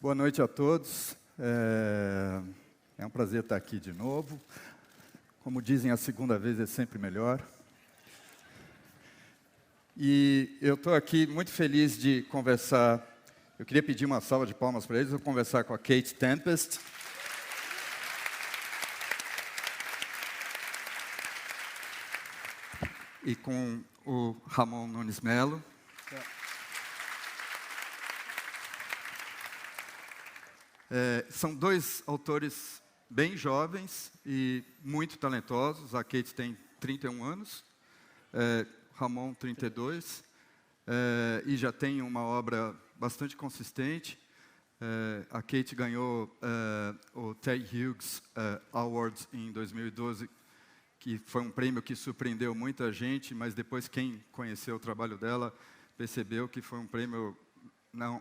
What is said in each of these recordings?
Boa noite a todos. É um prazer estar aqui de novo. Como dizem, a segunda vez é sempre melhor. E eu estou aqui muito feliz de conversar. Eu queria pedir uma salva de palmas para eles. Eu vou conversar com a Kate Tempest. E com o Ramon Nunes Melo. São dois autores bem jovens e muito talentosos. A Kate tem 31 anos, Ramon 32, e já tem uma obra bastante consistente. A Kate ganhou o Ted Hughes Award em 2012, que foi um prêmio que surpreendeu muita gente, mas depois quem conheceu o trabalho dela percebeu que foi um prêmio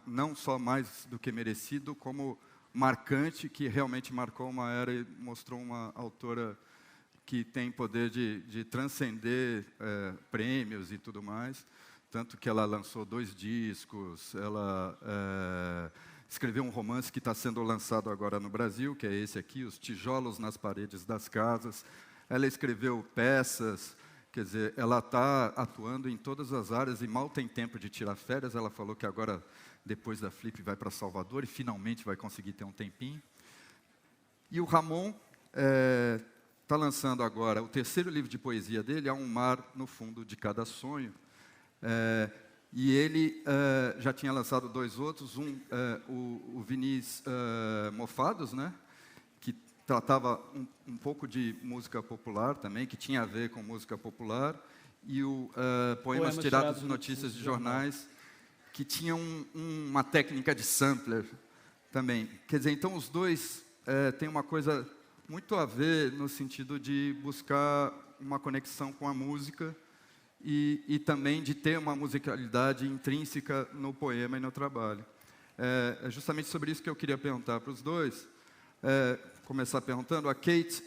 não só mais do que merecido, como marcante, que realmente marcou uma era e mostrou uma autora que tem poder de transcender prêmios e tudo mais. Tanto que ela lançou 2 discos, ela escreveu um romance que está sendo lançado agora no Brasil, que é esse aqui, Os Tijolos nas Paredes das Casas. Ela escreveu peças, quer dizer, ela está atuando em todas as áreas e mal tem tempo de tirar férias. Ela falou que agora, depois da Flip, vai para Salvador e finalmente vai conseguir ter um tempinho. E o Ramon está lançando agora o 3º livro de poesia dele, Há um Mar no Fundo de Cada Sonho. E ele já tinha lançado 2 outros, o Vinis Mofados, né, que tratava um pouco de música popular também, que tinha a ver com música popular, e o Poemas Tirados de Notícias de Jornais, que tinha uma técnica de sampler também. Quer dizer, então os dois têm uma coisa muito a ver no sentido de buscar uma conexão com a música e também de ter uma musicalidade intrínseca no poema e no trabalho. É justamente sobre isso que eu queria perguntar para os dois. Começar perguntando, a Kate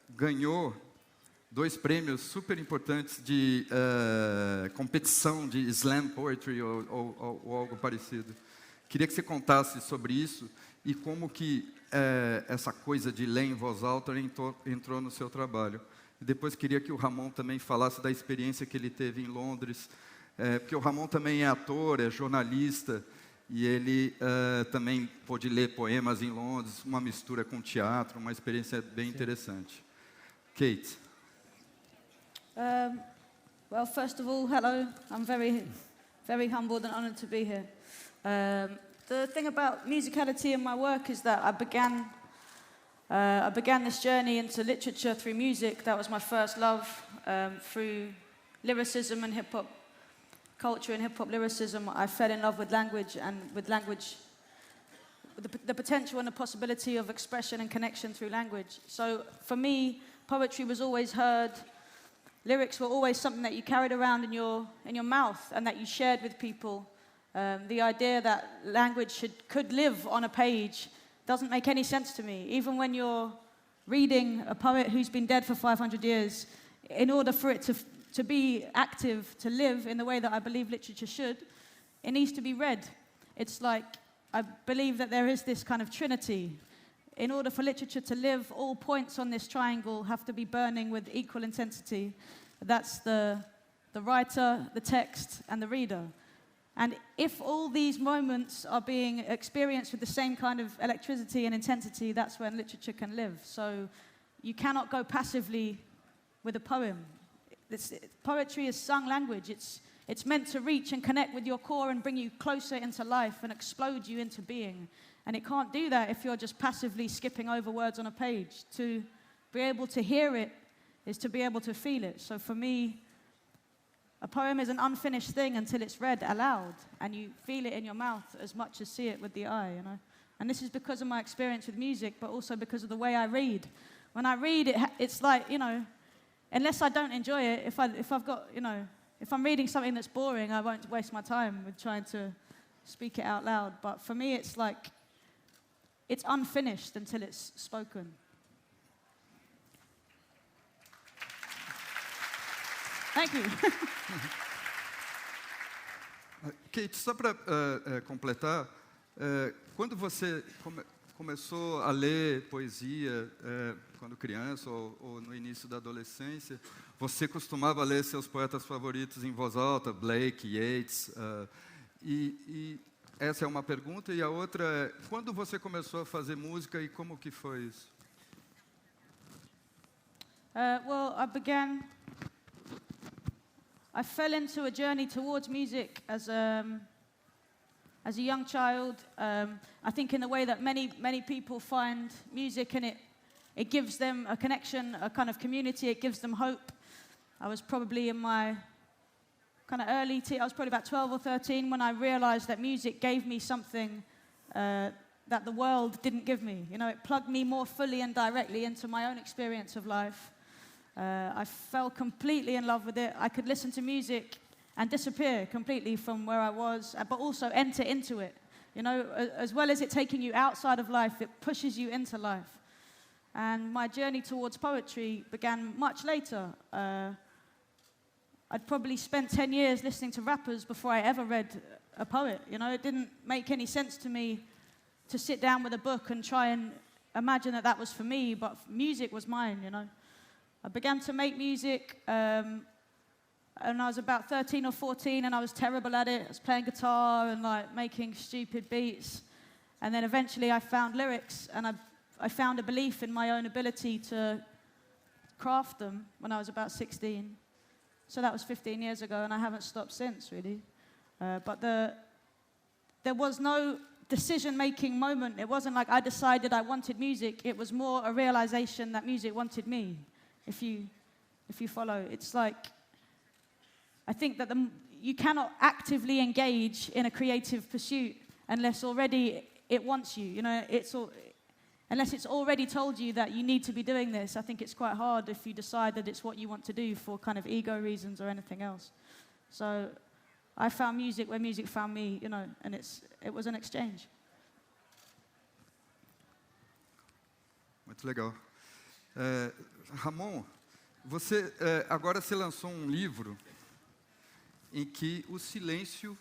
ganhou 2 prêmios super importantes de competição de slam poetry ou algo parecido. Queria que você contasse sobre isso e como que essa coisa de ler em voz alta entrou no seu trabalho. E depois queria que o Ramon também falasse da experiência que ele teve em Londres, porque o Ramon também é ator, é jornalista, e ele também pôde ler poemas em Londres, uma mistura com teatro, uma experiência bem interessante. Kate. Well, first of all, hello. I'm very, very humbled and honoured to be here. The thing about musicality in my work is that I began this journey into literature through music. That was my first love, through lyricism and hip-hop culture and hip-hop lyricism. I fell in love with language, and with language, the potential and the possibility of expression and connection through language. So for me, poetry was always heard. Lyrics were always something that you carried around in your mouth and that you shared with people. The idea that language could live on a page doesn't make any sense to me. Even when you're reading a poet who's been dead for 500 years, in order for it to be active, to live in the way that I believe literature should, it needs to be read. It's like, I believe that there is this kind of trinity. In order for literature to live, all points on this triangle have to be burning with equal intensity. That's the writer, the text, and the reader. And if all these moments are being experienced with the same kind of electricity and intensity, that's when literature can live. So you cannot go passively with a poem. Poetry is sung language. It's meant to reach and connect with your core and bring you closer into life and explode you into being. And it can't do that if you're just passively skipping over words on a page. To be able to hear it is to be able to feel it. So for me, a poem is an unfinished thing until it's read aloud, and you feel it in your mouth as much as see it with the eye, you know. And this is because of my experience with music, but also because of the way I read. When I read, it's like, you know, unless I don't enjoy it, if I've got, you know, if I'm reading something that's boring, I won't waste my time with trying to speak it out loud. But for me, it's like, it's unfinished until it's spoken. Thank you. Kate, só para completar, Quando você começou a ler poesia, quando criança ou no início da adolescência, você costumava ler seus poetas favoritos em voz alta, Blake, Yeats, e essa é uma pergunta, e a outra é, quando você começou a fazer música e como que foi isso? Well, I fell into a journey towards music as a young child. I think in the way that many people find music, and it gives them a connection, a kind of community. It gives them hope. I was probably in my kind of early I was probably about 12 or 13 when I realized that music gave me something that the world didn't give me. You know, it plugged me more fully and directly into my own experience of life. I fell completely in love with it. I could listen to music and disappear completely from where I was, but also enter into it. You know, as well as it taking you outside of life, it pushes you into life. And my journey towards poetry began much later. I'd probably spent 10 years listening to rappers before I ever read a poet. You know, it didn't make any sense to me to sit down with a book and try and imagine that was for me, but music was mine, you know. I began to make music and I was about 13 or 14 and I was terrible at it. I was playing guitar and like making stupid beats. And then eventually I found lyrics and I found a belief in my own ability to craft them when I was about 16. So that was 15 years ago, and I haven't stopped since, really. But there was no decision-making moment. It wasn't like I decided I wanted music. It was more a realization that music wanted me, if you follow. It's like, I think that you cannot actively engage in a creative pursuit unless already it wants you. You know, unless it's already told you that you need to be doing this. I think it's quite hard if you decide that it's what you want to do for kind of ego reasons or anything else. So I found music where music found me, you know, and it was an exchange. Muito legal. Ramon, você agora se lançou um livro em que o silêncio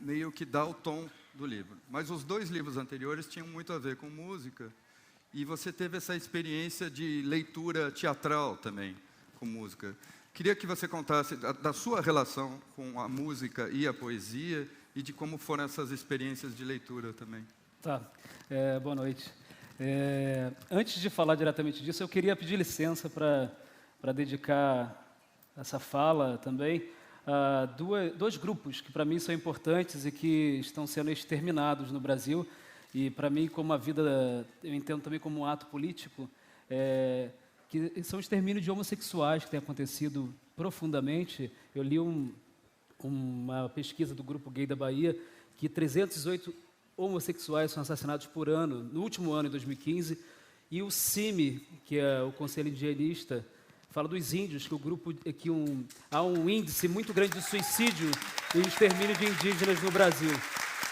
meio que dá o tom do livro. Mas os dois livros anteriores tinham muito a ver com música, e você teve essa experiência de leitura teatral também com música. Queria que você contasse da sua relação com a música e a poesia e de como foram essas experiências de leitura também. Tá, boa noite. Antes de falar diretamente disso, eu queria pedir licença para dedicar essa fala também a dois grupos que para mim são importantes e que estão sendo exterminados no Brasil, e para mim, como a vida, eu entendo também como um ato político, que são o extermínio de homossexuais que tem acontecido profundamente. Eu li uma pesquisa do Grupo Gay da Bahia que 308 homossexuais são assassinados por ano, no último ano, em 2015, e o CIMI, que é o Conselho Indigenista, fala dos índios, há um índice muito grande de suicídio e extermínio de indígenas no Brasil.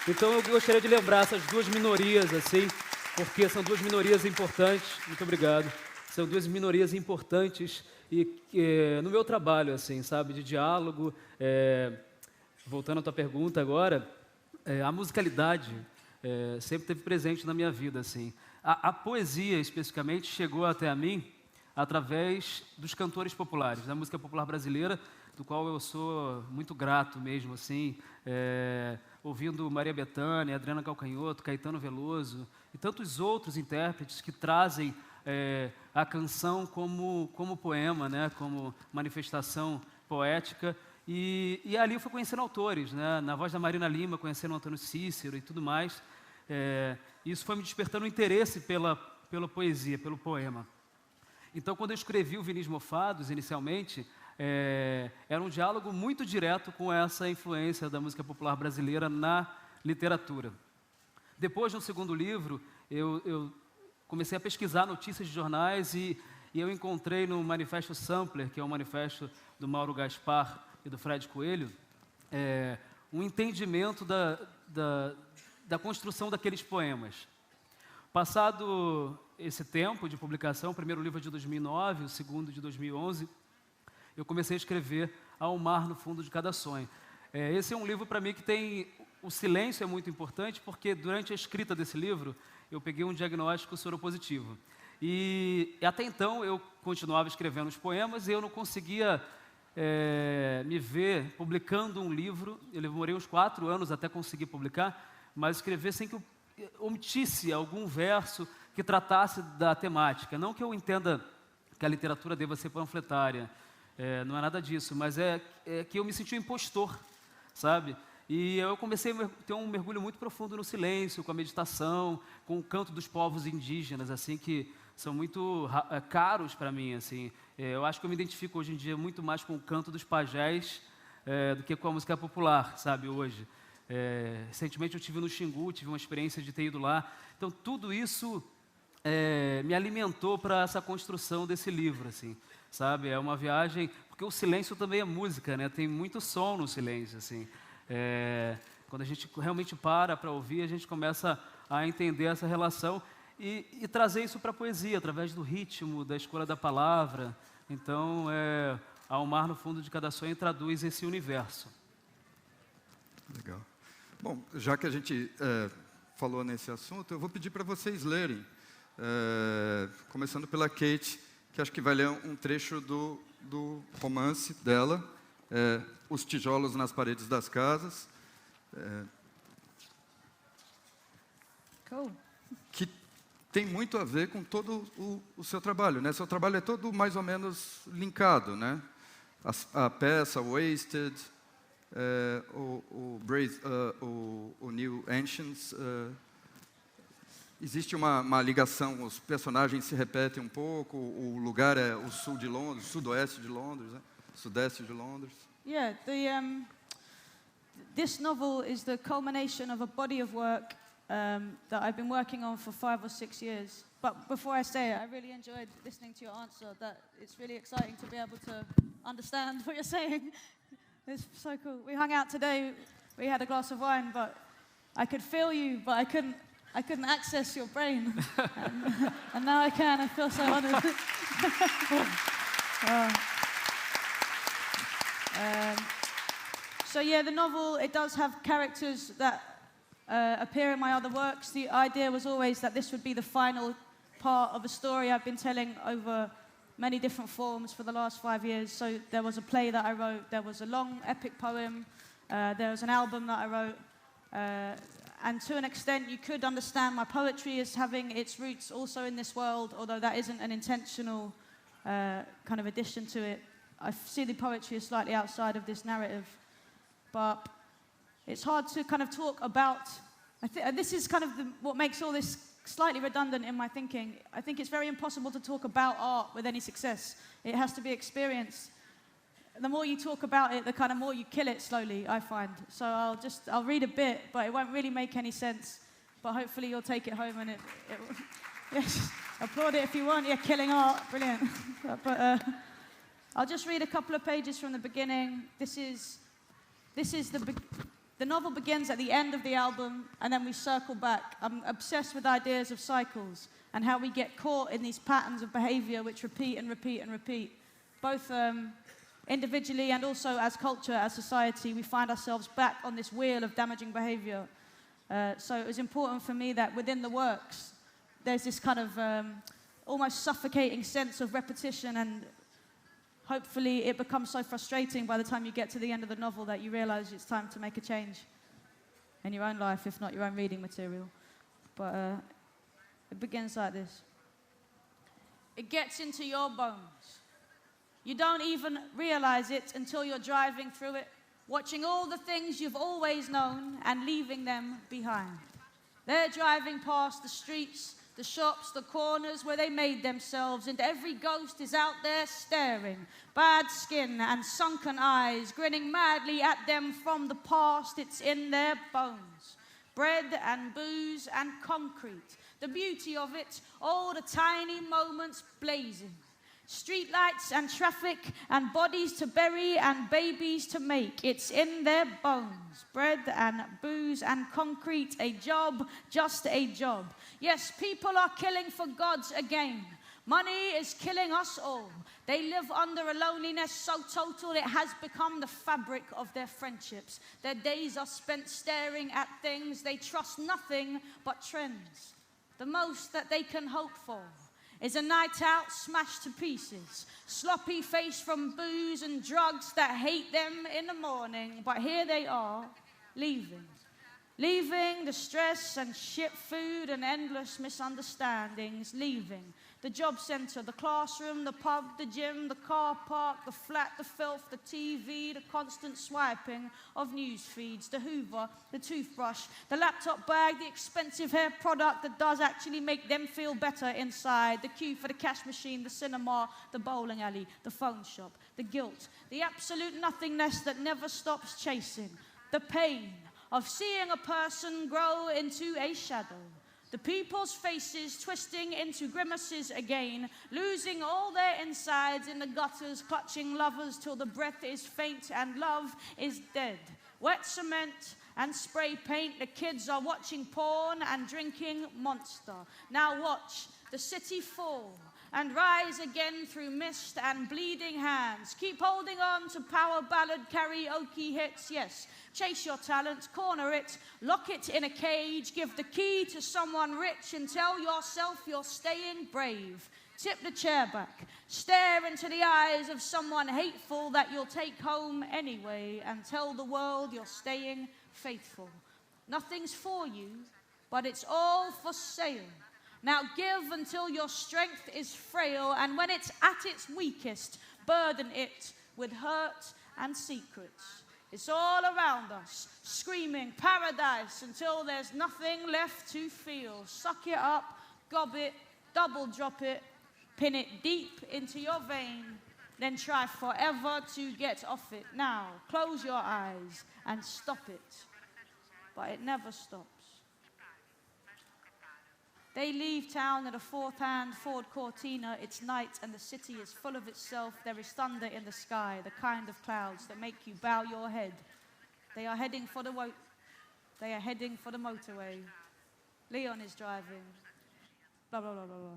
Então eu gostaria de lembrar essas duas minorias, assim, porque são duas minorias importantes. Muito obrigado. São duas minorias importantes e no meu trabalho, assim, sabe, de diálogo. Voltando à tua pergunta agora, a musicalidade sempre esteve presente na minha vida, assim. A poesia, especificamente, chegou até a mim através dos cantores populares, da música popular brasileira, do qual eu sou muito grato mesmo, assim, ouvindo Maria Bethânia, Adriana Calcanhoto, Caetano Veloso e tantos outros intérpretes que trazem a canção como poema, né, como manifestação poética. E ali eu fui conhecendo autores, né, na voz da Marina Lima, conhecendo o Antônio Cícero e tudo mais. Isso foi me despertando um interesse pela poesia, pelo poema. Então, quando eu escrevi o Vinis Mofados, inicialmente, era um diálogo muito direto com essa influência da música popular brasileira na literatura. Depois, no segundo livro, eu comecei a pesquisar notícias de jornais e eu encontrei no Manifesto Sampler, que é um manifesto do Mauro Gaspar e do Fred Coelho, um entendimento da construção daqueles poemas. Passado esse tempo de publicação, o primeiro livro é de 2009, o segundo de 2011, eu comecei a escrever Ao Mar no Fundo de Cada Sonho. Esse é um livro para mim que tem o silêncio é muito importante porque durante a escrita desse livro eu peguei um diagnóstico soropositivo. E até então eu continuava escrevendo os poemas e eu não conseguia me ver publicando um livro. Eu demorei uns 4 anos até conseguir publicar, mas escrever sem que eu omitisse algum verso que tratasse da temática. Não que eu entenda que a literatura deva ser panfletária, não é nada disso, mas é que eu me senti um impostor, sabe? E eu comecei a ter um mergulho muito profundo no silêncio, com a meditação, com o canto dos povos indígenas, assim, que são muito caros para mim, assim. Eu acho que eu me identifico hoje em dia muito mais com o canto dos pajés do que com a música popular, sabe, hoje. Recentemente eu estive no Xingu, tive uma experiência de ter ido lá. Então, tudo isso me alimentou para essa construção desse livro, assim, sabe? É uma viagem, porque o silêncio também é música, né? Tem muito som no silêncio, assim. Quando a gente realmente para ouvir, a gente começa a entender essa relação e trazer isso para a poesia, através do ritmo, da escolha da palavra. Então, Ao Mar no Fundo de Cada Sonho traduz esse universo. Legal. Bom, já que a gente falou nesse assunto, eu vou pedir para vocês lerem, começando pela Kate, que acho que vai ler um trecho do romance dela, Os Tijolos nas Paredes das Casas, Cool. que tem muito a ver com todo o seu trabalho, né? Seu trabalho é todo mais ou menos linkado, né? A peça Wasted, o New Ancients, existe uma ligação, os personagens se repetem um pouco, o lugar é o sul de Londres, sudoeste de Londres, né? Sudeste de Londres. Yeah, this novel is the culmination of a body of work that I've been working on for 5 or 6 years. But before I say it, I really enjoyed listening to your answer, that it's really exciting to be able to understand what you're saying. It's so cool. We hung out today, we had a glass of wine, but I could feel you, but I couldn't access your brain. and now I can, I feel so honored. So yeah, the novel, it does have characters that appear in my other works. The idea was always that this would be the final part of a story I've been telling over many different forms for the last 5 years. So there was a play that I wrote, there was a long epic poem, there was an album that I wrote, and to an extent you could understand my poetry as having its roots also in this world, although that isn't an intentional kind of addition to it. I see the poetry as slightly outside of this narrative, but it's hard to kind of talk about. This is kind of what makes all this slightly redundant in my thinking. I think it's very impossible to talk about art with any success. It has to be experienced. The more you talk about it, the kind of more you kill it slowly, I find. So I'll read a bit, but it won't really make any sense. But hopefully you'll take it home and yes, applaud it if you want. Yeah, killing art, brilliant. but I'll just read a couple of pages from the beginning. This is the novel begins at the end of the album, and then we circle back. I'm obsessed with ideas of cycles and how we get caught in these patterns of behavior which repeat and repeat and repeat. Both individually and also as culture, as society, we find ourselves back on this wheel of damaging behavior. So it was important for me that within the works, there's this kind of almost suffocating sense of repetition, and hopefully it becomes so frustrating by the time you get to the end of the novel that you realize it's time to make a change in your own life, if not your own reading material. But it begins like this. It gets into your bones. You don't even realize it until you're driving through it, watching all the things you've always known and leaving them behind. They're driving past the streets, the shops, the corners where they made themselves, and every ghost is out there staring, bad skin and sunken eyes, grinning madly at them from the past. It's in their bones. Bread and booze and concrete, the beauty of it, all the tiny moments blazing. Streetlights and traffic and bodies to bury and babies to make. It's in their bones. Bread and booze and concrete, a job, just a job. Yes, people are killing for gods again. Money is killing us all. They live under a loneliness so total it has become the fabric of their friendships. Their days are spent staring at things. They trust nothing but trends. The most that they can hope for is a night out smashed to pieces. Sloppy face from booze and drugs that hate them in the morning. But here they are, leaving. Leaving the stress and shit food and endless misunderstandings. Leaving the job center, the classroom, the pub, the gym, the car park, the flat, the filth, the TV, the constant swiping of news feeds, the Hoover, the toothbrush, the laptop bag, the expensive hair product that does actually make them feel better inside, the queue for the cash machine, the cinema, the bowling alley, the phone shop, the guilt, the absolute nothingness that never stops chasing, the pain of seeing a person grow into a shadow. The people's faces twisting into grimaces again, losing all their insides in the gutters, clutching lovers till the breath is faint and love is dead. Wet cement and spray paint, the kids are watching porn and drinking Monster. Now watch the city fall and rise again through mist and bleeding hands. Keep holding on to power ballad karaoke hits, yes. Chase your talent, corner it, lock it in a cage, give the key to someone rich and tell yourself you're staying brave. Tip the chair back, stare into the eyes of someone hateful that you'll take home anyway and tell the world you're staying faithful. Nothing's for you, but it's all for sale. Now give until your strength is frail, and when it's at its weakest, burden it with hurt and secrets. It's all around us, screaming paradise until there's nothing left to feel. Suck it up, gob it, double drop it, pin it deep into your vein, then try forever to get off it. Now, close your eyes and stop it. But it never stops. They leave town in a fourth-hand Ford Cortina. It's night and the city is full of itself. There is thunder in the sky, the kind of clouds that make you bow your head. They are heading for the motorway. Leon is driving. Blah, blah, blah, blah,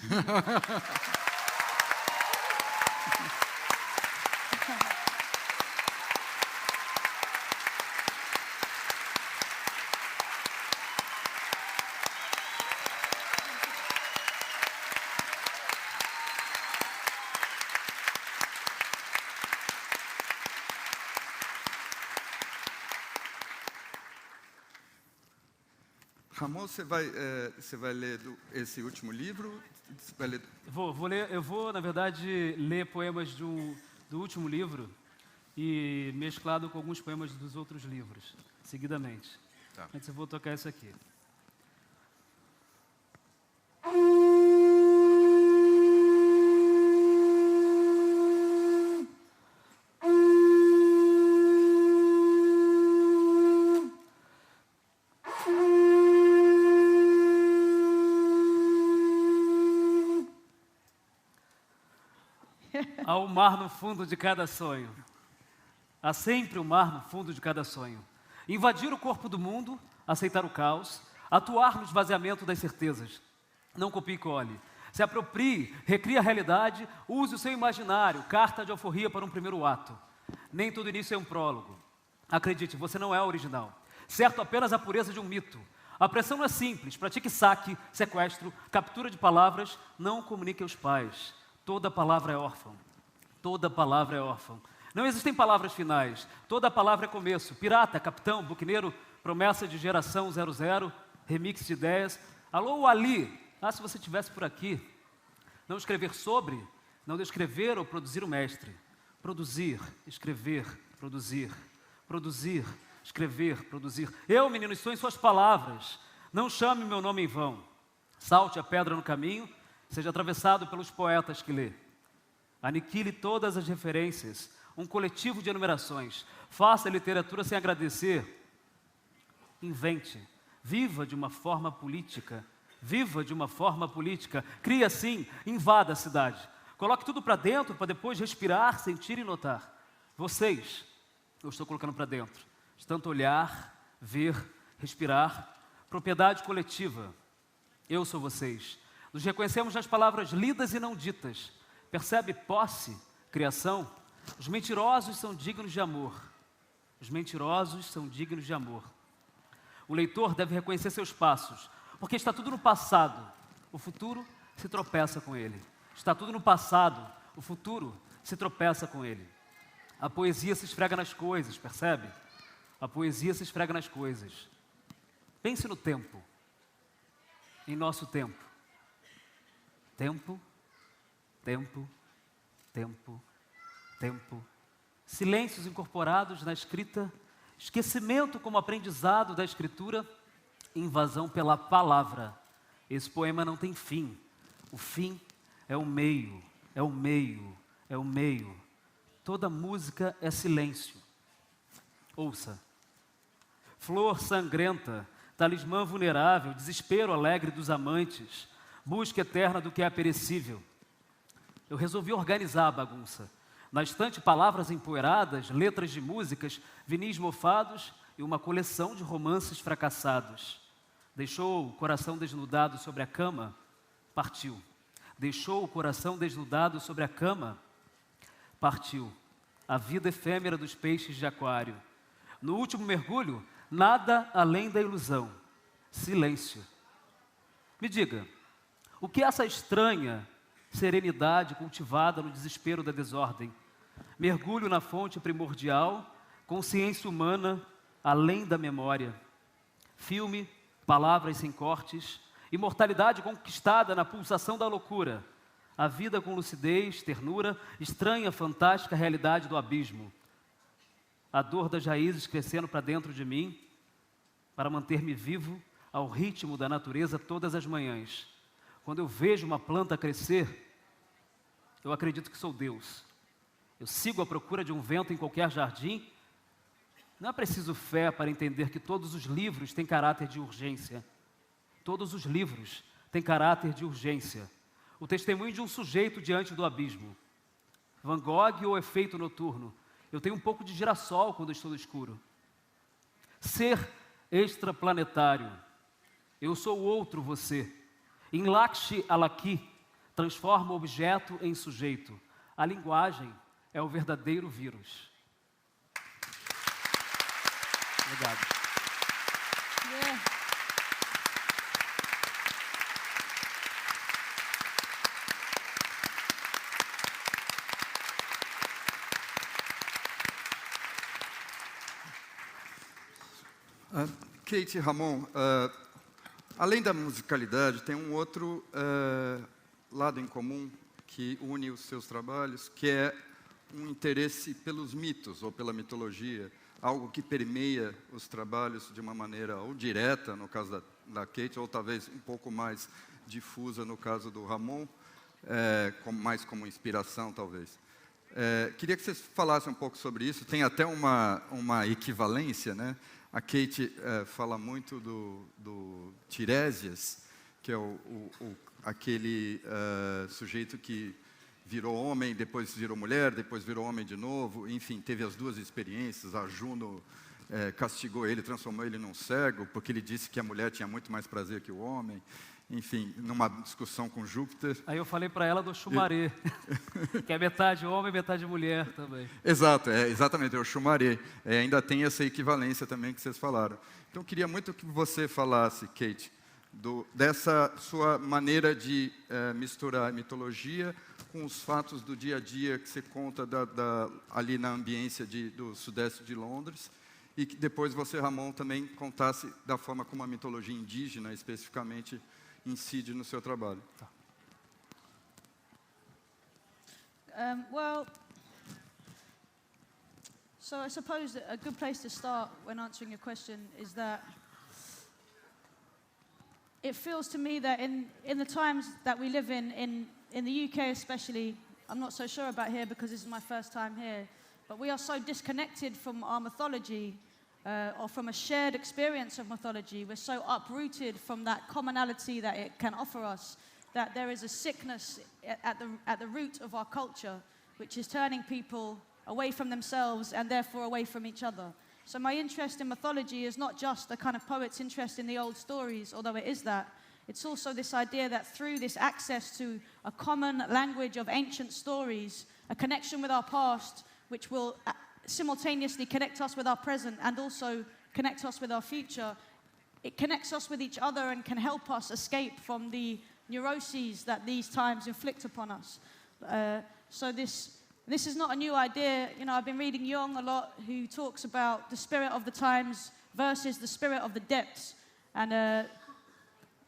blah. Ramon, você vai ler esse último livro? Você vai ler... Eu vou, na verdade, ler poemas do último livro e mesclado com alguns poemas dos outros livros, seguidamente. Tá. Antes eu vou tocar esse aqui. Há um mar no fundo de cada sonho. Há sempre um mar no fundo de cada sonho. Invadir o corpo do mundo, aceitar o caos, atuar no esvaziamento das certezas. Não copie e cole. Se aproprie, recrie a realidade, use o seu imaginário, carta de alforria para um primeiro ato. Nem todo início é um prólogo. Acredite, você não é original. Certo apenas a pureza de um mito. A pressão não é simples. Pratique saque, sequestro, captura de palavras. Não comunique aos pais. Toda palavra é órfã. Toda palavra é órfã. Não existem palavras finais. Toda palavra é começo. Pirata, capitão, buquineiro, promessa de geração 00, remix de ideias. Alô, Ali. Se você estivesse por aqui. Não escrever sobre, não descrever ou produzir o mestre. Produzir, escrever, produzir. Produzir, escrever, produzir. Eu, menino, estou em suas palavras. Não chame meu nome em vão. Salte a pedra no caminho, seja atravessado pelos poetas que lê. Aniquile todas as referências, um coletivo de enumerações. Faça literatura sem agradecer. Invente. Viva de uma forma política. Viva de uma forma política. Crie assim, invada a cidade. Coloque tudo para dentro para depois respirar, sentir e notar. Vocês, eu estou colocando para dentro. De tanto olhar, ver, respirar. Propriedade coletiva. Eu sou vocês. Nos reconhecemos nas palavras lidas e não ditas. Percebe posse, criação? Os mentirosos são dignos de amor. Os mentirosos são dignos de amor. O leitor deve reconhecer seus passos, porque está tudo no passado. O futuro se tropeça com ele. Está tudo no passado. O futuro se tropeça com ele. A poesia se esfrega nas coisas, percebe? A poesia se esfrega nas coisas. Pense no tempo. Em nosso tempo. Tempo, tempo, tempo, tempo. Silêncios incorporados na escrita, esquecimento como aprendizado da escritura, invasão pela palavra. Esse poema não tem fim. O fim é o meio, é o meio, é o meio. Toda música é silêncio. Ouça. Flor sangrenta, talismã vulnerável, desespero alegre dos amantes, busca eterna do que é perecível. Eu resolvi organizar a bagunça. Na estante, palavras empoeiradas, letras de músicas, vinis mofados e uma coleção de romances fracassados. Deixou o coração desnudado sobre a cama, partiu. Deixou o coração desnudado sobre a cama, partiu. A vida efêmera dos peixes de aquário. No último mergulho, nada além da ilusão. Silêncio. Me diga, o que é essa estranha serenidade cultivada no desespero da desordem? Mergulho na fonte primordial, consciência humana além da memória. Filme, palavras sem cortes, imortalidade conquistada na pulsação da loucura. A vida com lucidez, ternura, estranha, fantástica realidade do abismo. A dor das raízes crescendo para dentro de mim, para manter-me vivo ao ritmo da natureza todas as manhãs. Quando eu vejo uma planta crescer, eu acredito que sou Deus. Eu sigo à procura de um vento em qualquer jardim. Não é preciso fé para entender que todos os livros têm caráter de urgência. Todos os livros têm caráter de urgência. O testemunho de um sujeito diante do abismo. Van Gogh ou efeito noturno. Eu tenho um pouco de girassol quando estou no escuro. Ser extraplanetário. Eu sou o outro você. Em Lakshi Alaki, transforma o objeto em sujeito. A linguagem é o verdadeiro vírus. Obrigado. Yeah. Kate e Ramon, além da musicalidade, tem um outro lado em comum que une os seus trabalhos, que é um interesse pelos mitos ou pela mitologia, algo que permeia os trabalhos de uma maneira ou direta, no caso da Kate, ou talvez um pouco mais difusa no caso do Ramon, mais como inspiração, talvez. Queria que vocês falassem um pouco sobre isso. Tem até uma equivalência, né? A Kate fala muito do Tiresias, que é aquele sujeito que virou homem, depois virou mulher, depois virou homem de novo, enfim, teve as duas experiências. A Juno castigou ele, transformou ele num cego, porque ele disse que a mulher tinha muito mais prazer que o homem. Enfim, numa discussão com Júpiter. Aí eu falei para ela do Xumaré, que é metade homem, metade mulher também. Exato, exatamente, é o Xumaré. Ainda tem essa equivalência também que vocês falaram. Então, eu queria muito que você falasse, Kate, dessa sua maneira de misturar mitologia com os fatos do dia a dia que você conta ali na ambiência do sudeste de Londres, e que depois você, Ramon, também contasse da forma como a mitologia indígena, especificamente, incide no seu trabalho. Tá. Well, so I suppose that a good place to start when answering your question is that it feels to me that in the times that we live in the UK especially, I'm not so sure about here because this is my first time here, but we are so disconnected from our mythology or from a shared experience of mythology. We're so uprooted from that commonality that it can offer us that there is a sickness at the root of our culture, which is turning people away from themselves and therefore away from each other. So my interest in mythology is not just the kind of poet's interest in the old stories, although it is that. it's also this idea that through this access to a common language of ancient stories, a connection with our past, which will simultaneously connect us with our present and also connect us with our future, it connects us with each other and can help us escape from the neuroses that these times inflict upon us. So this is not a new idea. You know, I've been reading Jung a lot, who talks about the spirit of the times versus the spirit of the depths. And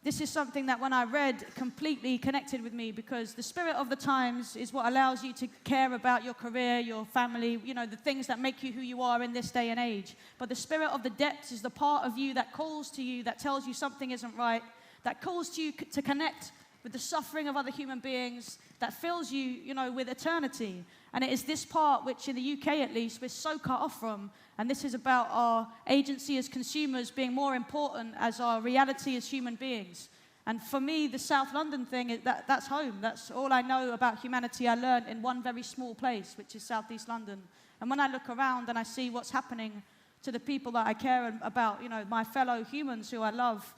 this is something that when I read completely connected with me, because the spirit of the times is what allows you to care about your career, your family, you know, the things that make you who you are in this day and age. But the spirit of the depths is the part of you that calls to you, that tells you something isn't right, that calls to you to connect with the suffering of other human beings, that fills you, you know, with eternity. And it is this part which, in the UK at least, we're so cut off from. And this is about our agency as consumers being more important as our reality as human beings. And for me, the South London thing, that's home. That's all I know about humanity I learned in one very small place, which is South East London. And when I look around and I see what's happening to the people that I care about, you know, my fellow humans who I love,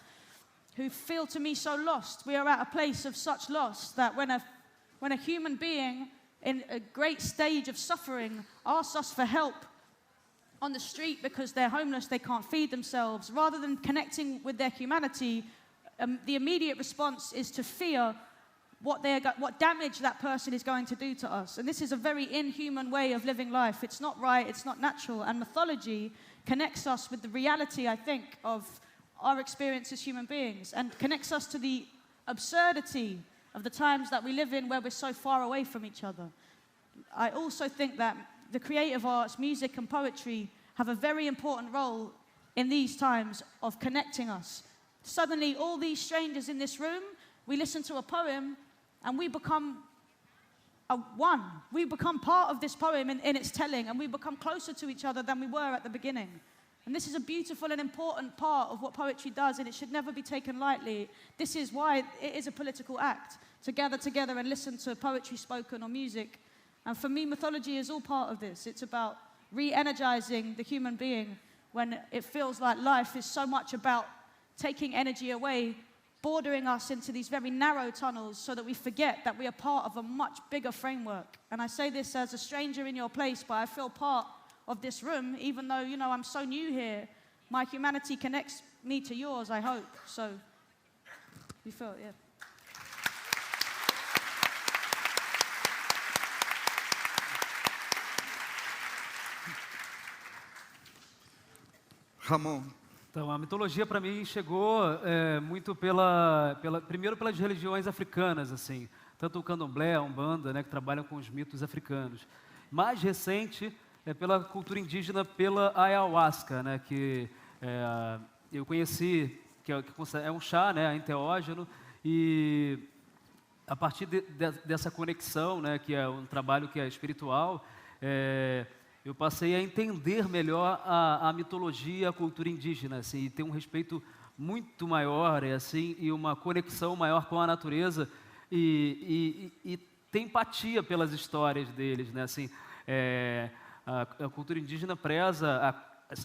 who feel to me so lost. We are at a place of such loss that when a human being in a great stage of suffering asks us for help on the street because they're homeless, they can't feed themselves, rather than connecting with their humanity, the immediate response is to fear what damage that person is going to do to us. And this is a very inhuman way of living life. It's not right, it's not natural. And mythology connects us with the reality, I think, of our experience as human beings, and connects us to the absurdity of the times that we live in where we're so far away from each other. I also think that the creative arts, music and poetry, have a very important role in these times of connecting us. Suddenly, all these strangers in this room, we listen to a poem and we become one. We become part of this poem in its telling, and we become closer to each other than we were at the beginning. And this is a beautiful and important part of what poetry does, and it should never be taken lightly. This is why it is a political act, to gather together and listen to poetry spoken or music. And for me, mythology is all part of this. It's about re-energizing the human being when it feels like life is so much about taking energy away, bordering us into these very narrow tunnels so that we forget that we are part of a much bigger framework. And I say this as a stranger in your place, but I feel part of this room, even though, you know, I'm so new here. My humanity connects me to yours, I hope. So, you feel it, yeah. Ramon. Então, a mitologia para mim chegou muito primeiro pelas religiões africanas, assim, tanto o candomblé, a umbanda, né, que trabalham com os mitos africanos. Mais recente pela cultura indígena, pela ayahuasca, né, que eu conheci, que é um chá, né, enteógeno, e a partir dessa conexão, né, que é um trabalho que é espiritual, eu passei a entender melhor a mitologia, a cultura indígena, assim, e ter um respeito muito maior, assim, e uma conexão maior com a natureza, e ter empatia pelas histórias deles, né, assim, a cultura indígena preza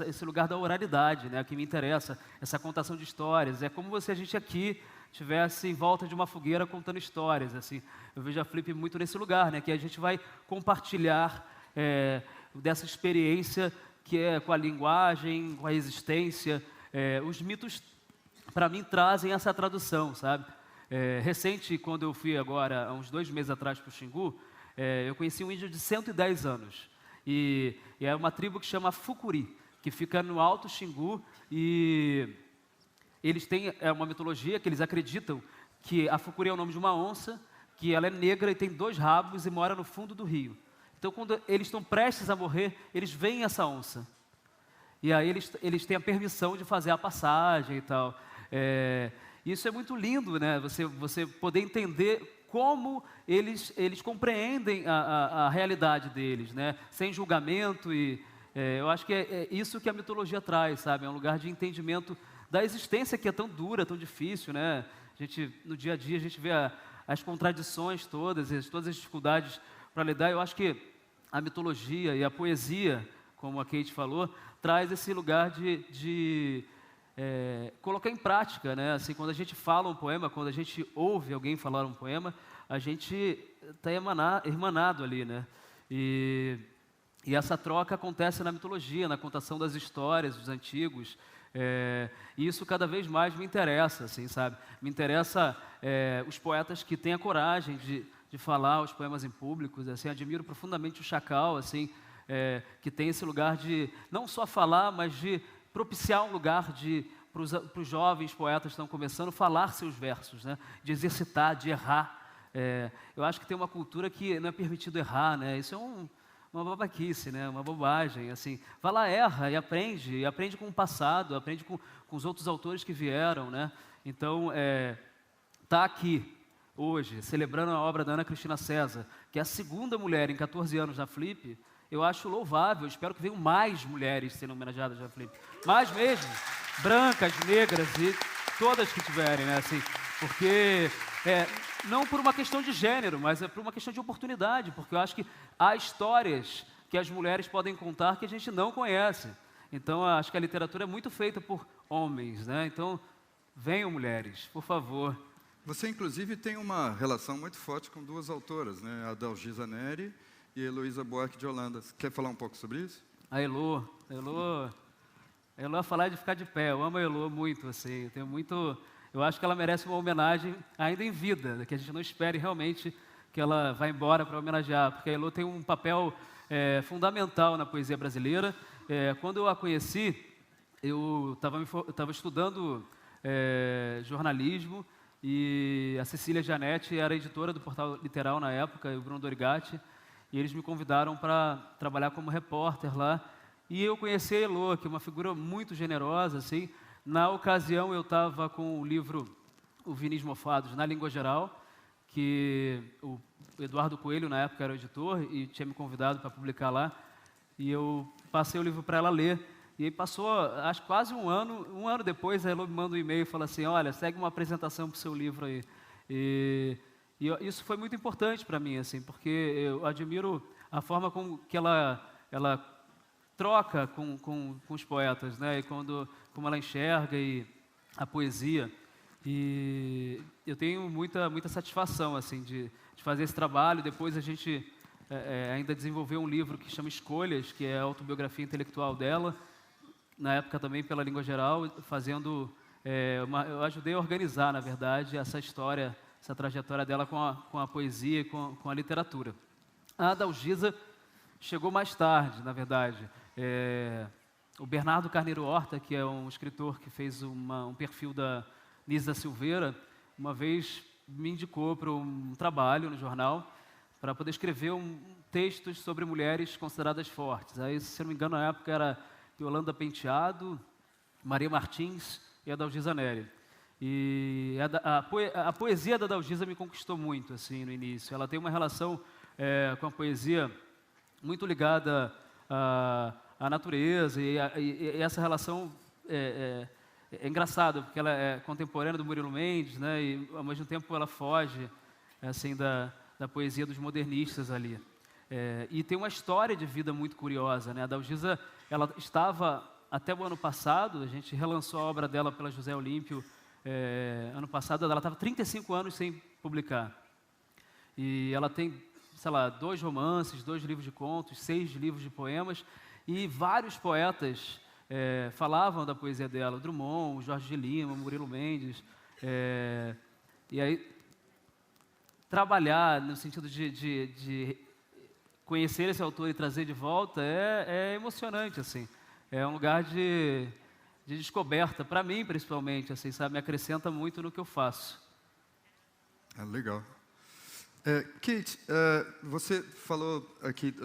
esse lugar da oralidade, né, que me interessa, essa contação de histórias. É como se a gente aqui estivesse em volta de uma fogueira contando histórias, assim. Eu vejo a Flip muito nesse lugar, né, que a gente vai compartilhar dessa experiência que é com a linguagem, com a existência. Os mitos, para mim, trazem essa tradução, sabe? Recente, quando eu fui agora, há uns 2 meses atrás, para o Xingu, eu conheci um índio de 110 anos. E é uma tribo que chama Fucuri, que fica no Alto Xingu, e eles têm uma mitologia que eles acreditam que a Fucuri é o nome de uma onça, que ela é negra e tem 2 rabos e mora no fundo do rio. Então, quando eles estão prestes a morrer, eles veem essa onça. E aí eles têm a permissão de fazer a passagem e tal. Isso é muito lindo, né? Você poder entender como eles compreendem a realidade deles, né? Sem julgamento. E eu acho que é isso que a mitologia traz, sabe? É um lugar de entendimento da existência que é tão dura, tão difícil, né? No dia a dia, a gente vê as contradições todas as dificuldades para lidar. Eu acho que a mitologia e a poesia, como a Kate falou, traz esse lugar de colocar em prática, né? Assim, quando a gente fala um poema, quando a gente ouve alguém falar um poema, a gente está irmanado ali, né? E essa troca acontece na mitologia, na contação das histórias dos antigos. E isso cada vez mais me interessa, assim, sabe? Me interessa os poetas que têm a coragem de falar os poemas em público. Assim, admiro profundamente o Chacal, assim, que tem esse lugar de não só falar, mas de propiciar um lugar para os jovens poetas que estão começando a falar seus versos, né? De exercitar, de errar. Eu acho que tem uma cultura que não é permitido errar, né? Isso é uma babaquice, né? Uma bobagem, assim. Vai lá, erra e aprende com o passado, aprende com os outros autores que vieram, né? Então, tá aqui hoje, celebrando a obra da Ana Cristina César, que é a segunda mulher em 14 anos na Flip, eu acho louvável, espero que venham mais mulheres sendo homenageadas na Flip. Mais mesmo, brancas, negras e todas que tiverem, né? Assim, porque não por uma questão de gênero, mas é por uma questão de oportunidade, porque eu acho que há histórias que as mulheres podem contar que a gente não conhece. Então, eu acho que a literatura é muito feita por homens, né? Então, venham mulheres, por favor. Você, inclusive, tem uma relação muito forte com duas autoras, né? A Dalgisa Neri e a Heloísa Buarque de Holanda. Você quer falar um pouco sobre isso? A Elo a falar de ficar de pé. Eu amo a Elo muito, assim. Eu acho que ela merece uma homenagem ainda em vida, que a gente não espere realmente que ela vá embora para homenagear, porque a Elo tem um papel fundamental na poesia brasileira. Quando eu a conheci, eu estava estudando jornalismo, e a Cecília Gianetti era editora do Portal Literal na época, e o Bruno Dorigatti, e eles me convidaram para trabalhar como repórter lá. E eu conheci a Elo, que é uma figura muito generosa, assim. Na ocasião, eu estava com o livro O Vinis Mofados na Língua Geral, que o Eduardo Coelho, na época, era o editor e tinha me convidado para publicar lá. E eu passei o livro para ela ler. E aí passou, acho quase um ano depois, a Elo me manda um e-mail e fala assim, olha, segue uma apresentação para o seu livro aí. E isso foi muito importante para mim, assim, porque eu admiro a forma com que ela troca com os poetas, né? E como ela enxerga a poesia. E eu tenho muita satisfação, assim, de fazer esse trabalho. Depois a gente ainda desenvolveu um livro que chama Escolhas, que é a autobiografia intelectual dela, na época também pela Língua Geral, fazendo... eu ajudei a organizar, na verdade, essa história, essa trajetória dela com a poesia e com a literatura. A Dalgisa chegou mais tarde, na verdade. O Bernardo Carneiro Horta, que é um escritor que fez um perfil da Nisa Silveira, uma vez me indicou para um trabalho no jornal para poder escrever textos sobre mulheres consideradas fortes. Aí, se eu não me engano, na época era Yolanda Penteado, Maria Martins e a Dalgisa Neri. E a poesia da Dalgisa me conquistou muito, assim, no início. Ela tem uma relação com a poesia muito ligada à natureza, e essa relação é engraçada, porque ela é contemporânea do Murilo Mendes, né, e ao mesmo tempo ela foge, assim, da poesia dos modernistas ali. E tem uma história de vida muito curiosa, né? A Dalgisa, ela estava, até o ano passado, a gente relançou a obra dela pela José Olímpio, ano passado, ela estava 35 anos sem publicar. E ela tem, sei lá, 2 romances, 2 livros de contos, 6 livros de poemas, e vários poetas falavam da poesia dela, o Drummond, o Jorge de Lima, o Murilo Mendes. E aí, trabalhar no sentido de conhecer esse autor e trazer de volta é emocionante, assim. É um lugar de descoberta, para mim, principalmente, assim, sabe? Me acrescenta muito no que eu faço. Legal. Kate, você falou aqui,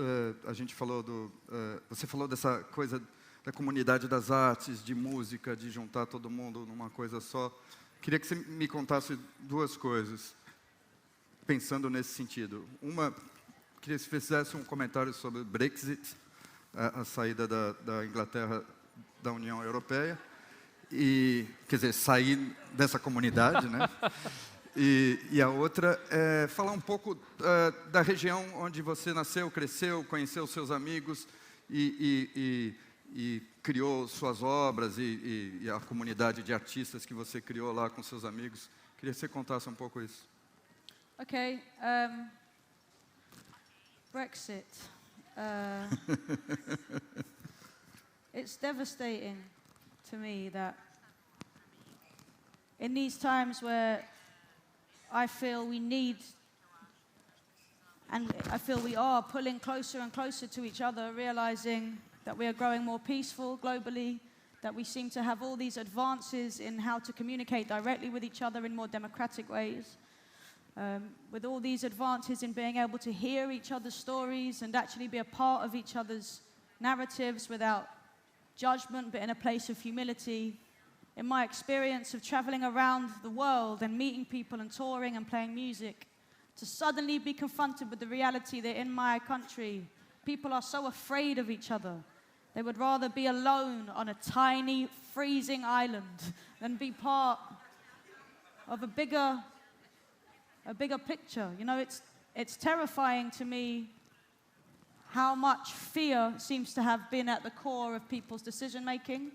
você falou dessa coisa da comunidade das artes, de música, de juntar todo mundo numa coisa só. Queria que você me contasse 2 coisas, pensando nesse sentido. Uma, queria que você fizesse um comentário sobre o Brexit, a saída da Inglaterra da União Europeia, quer dizer, sair dessa comunidade, né? E a outra é falar um pouco da região onde você nasceu, cresceu, conheceu seus amigos e e criou suas obras e a comunidade de artistas que você criou lá com seus amigos. Queria que você contasse um pouco isso. Okay. Brexit. It's devastating to me that in these times where I feel we need, and I feel we are pulling closer and closer to each other, realizing that we are growing more peaceful globally, that we seem to have all these advances in how to communicate directly with each other in more democratic ways. With all these advances in being able to hear each other's stories and actually be a part of each other's narratives without judgment, but in a place of humility. In my experience of traveling around the world and meeting people and touring and playing music, to suddenly be confronted with the reality that in my country, people are so afraid of each other. They would rather be alone on a tiny, freezing island than be part of a bigger picture. You know, it's terrifying to me how much fear seems to have been at the core of people's decision-making.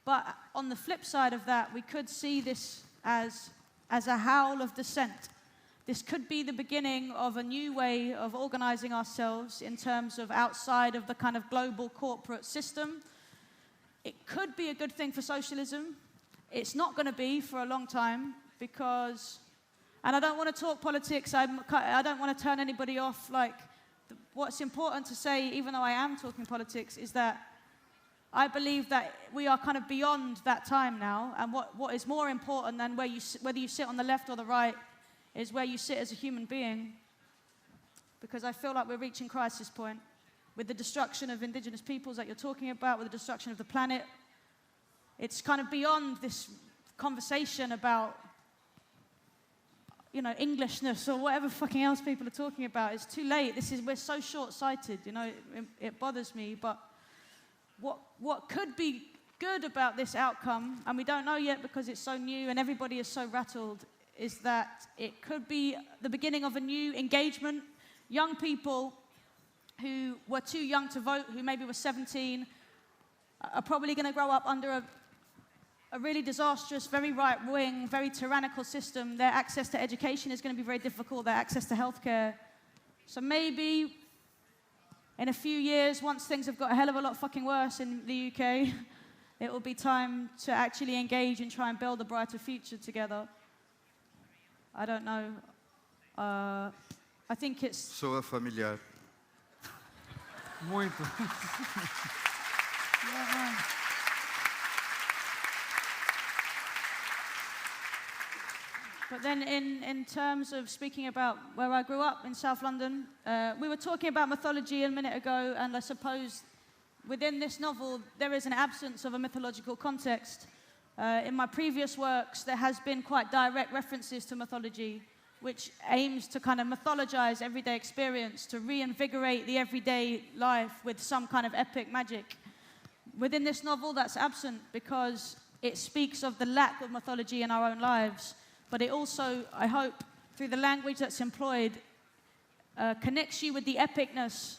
But on the flip side of that, we could see this as a howl of dissent. This could be the beginning of a new way of organizing ourselves in terms of outside of the kind of global corporate system. It could be a good thing for socialism. It's not going to be for a long time because, and I don't want to talk politics, I don't want to turn anybody off. Like, what's important to say, even though I am talking politics, is that I believe that we are kind of beyond that time now, and what is more important than whether you sit on the left or the right is where you sit as a human being, because I feel like we're reaching crisis point with the destruction of indigenous peoples that you're talking about, with the destruction of the planet. It's kind of beyond this conversation about, you know, Englishness or whatever fucking else people are talking about. It's too late. We're so short-sighted, you know, it bothers me. But what could be good about this outcome, and we don't know yet because it's so new and everybody is so rattled, is that it could be the beginning of a new engagement. Young people who were too young to vote, who maybe were 17, are probably going to grow up under a really disastrous, very right-wing, very tyrannical system. Their access to education is going to be very difficult, their access to healthcare. So maybe in a few years, once things have got a hell of a lot fucking worse in the UK, it will be time to actually engage and try and build a brighter future together. I don't know. I think it's... Soa familiar. Muito. But then in terms of speaking about where I grew up in South London, we were talking about mythology a minute ago, and I suppose within this novel there is an absence of a mythological context. In my previous works, there has been quite direct references to mythology, which aims to kind of mythologize everyday experience, to reinvigorate the everyday life with some kind of epic magic. Within this novel, that's absent because it speaks of the lack of mythology in our own lives, but it also, I hope, through the language that's employed, connects you with the epicness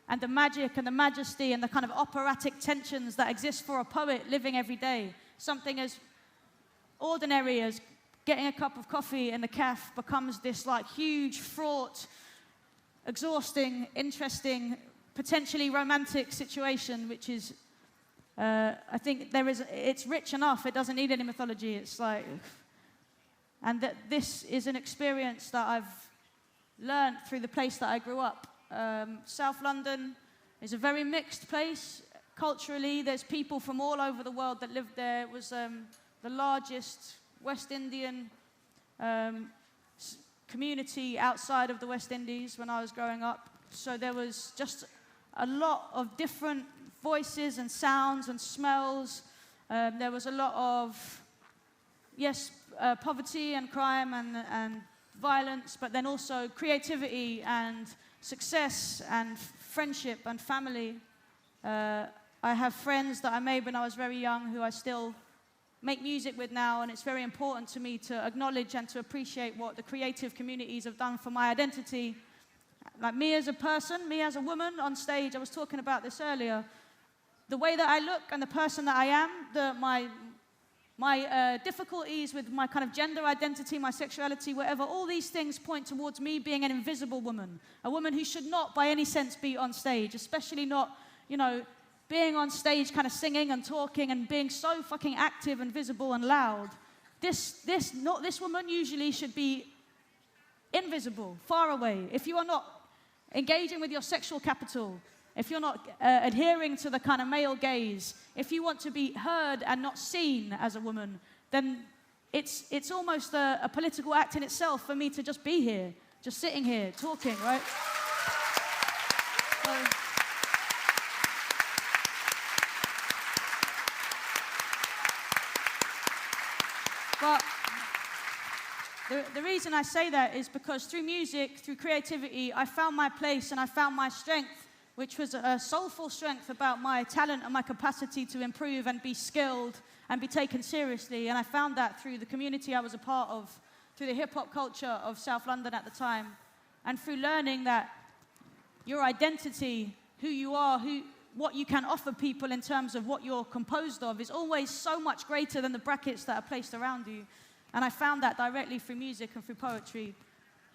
and the magic and the majesty and the kind of operatic tensions that exist for a poet living every day. Something as ordinary as getting a cup of coffee in the cafe becomes this like huge, fraught, exhausting, interesting, potentially romantic situation, which is, I think it's rich enough, it doesn't need any mythology. It's like, and that this is an experience that I've learned through the place that I grew up. South London is a very mixed place. Culturally, there's people from all over the world that lived there. It was the largest West Indian community outside of the West Indies when I was growing up. So there was just a lot of different voices and sounds and smells. There was a lot of, yes, poverty and crime and violence, but then also creativity and success and friendship and family. I have friends that I made when I was very young who I still make music with now, and it's very important to me to acknowledge and to appreciate what the creative communities have done for my identity like me as a person, me as a woman on stage, I was talking about this earlier, the way that I look and the person that I am, my difficulties with my kind of gender identity, my sexuality, whatever, all these things point towards me being an invisible woman, a woman who should not by any sense be on stage, especially not, you know, being on stage kind of singing and talking and being so fucking active and visible and loud. This woman usually should be invisible, far away. If you are not engaging with your sexual capital, if you're not adhering to the kind of male gaze, if you want to be heard and not seen as a woman, then it's almost a political act in itself for me to just be here, just sitting here, talking, right? But the reason I say that is because through music, through creativity, I found my place and I found my strength, which was a soulful strength about my talent and my capacity to improve and be skilled and be taken seriously. And I found that through the community I was a part of, through the hip-hop culture of South London at the time, and through learning that your identity, who you are, what you can offer people in terms of what you're composed of is always so much greater than the brackets that are placed around you. And I found that directly through music and through poetry.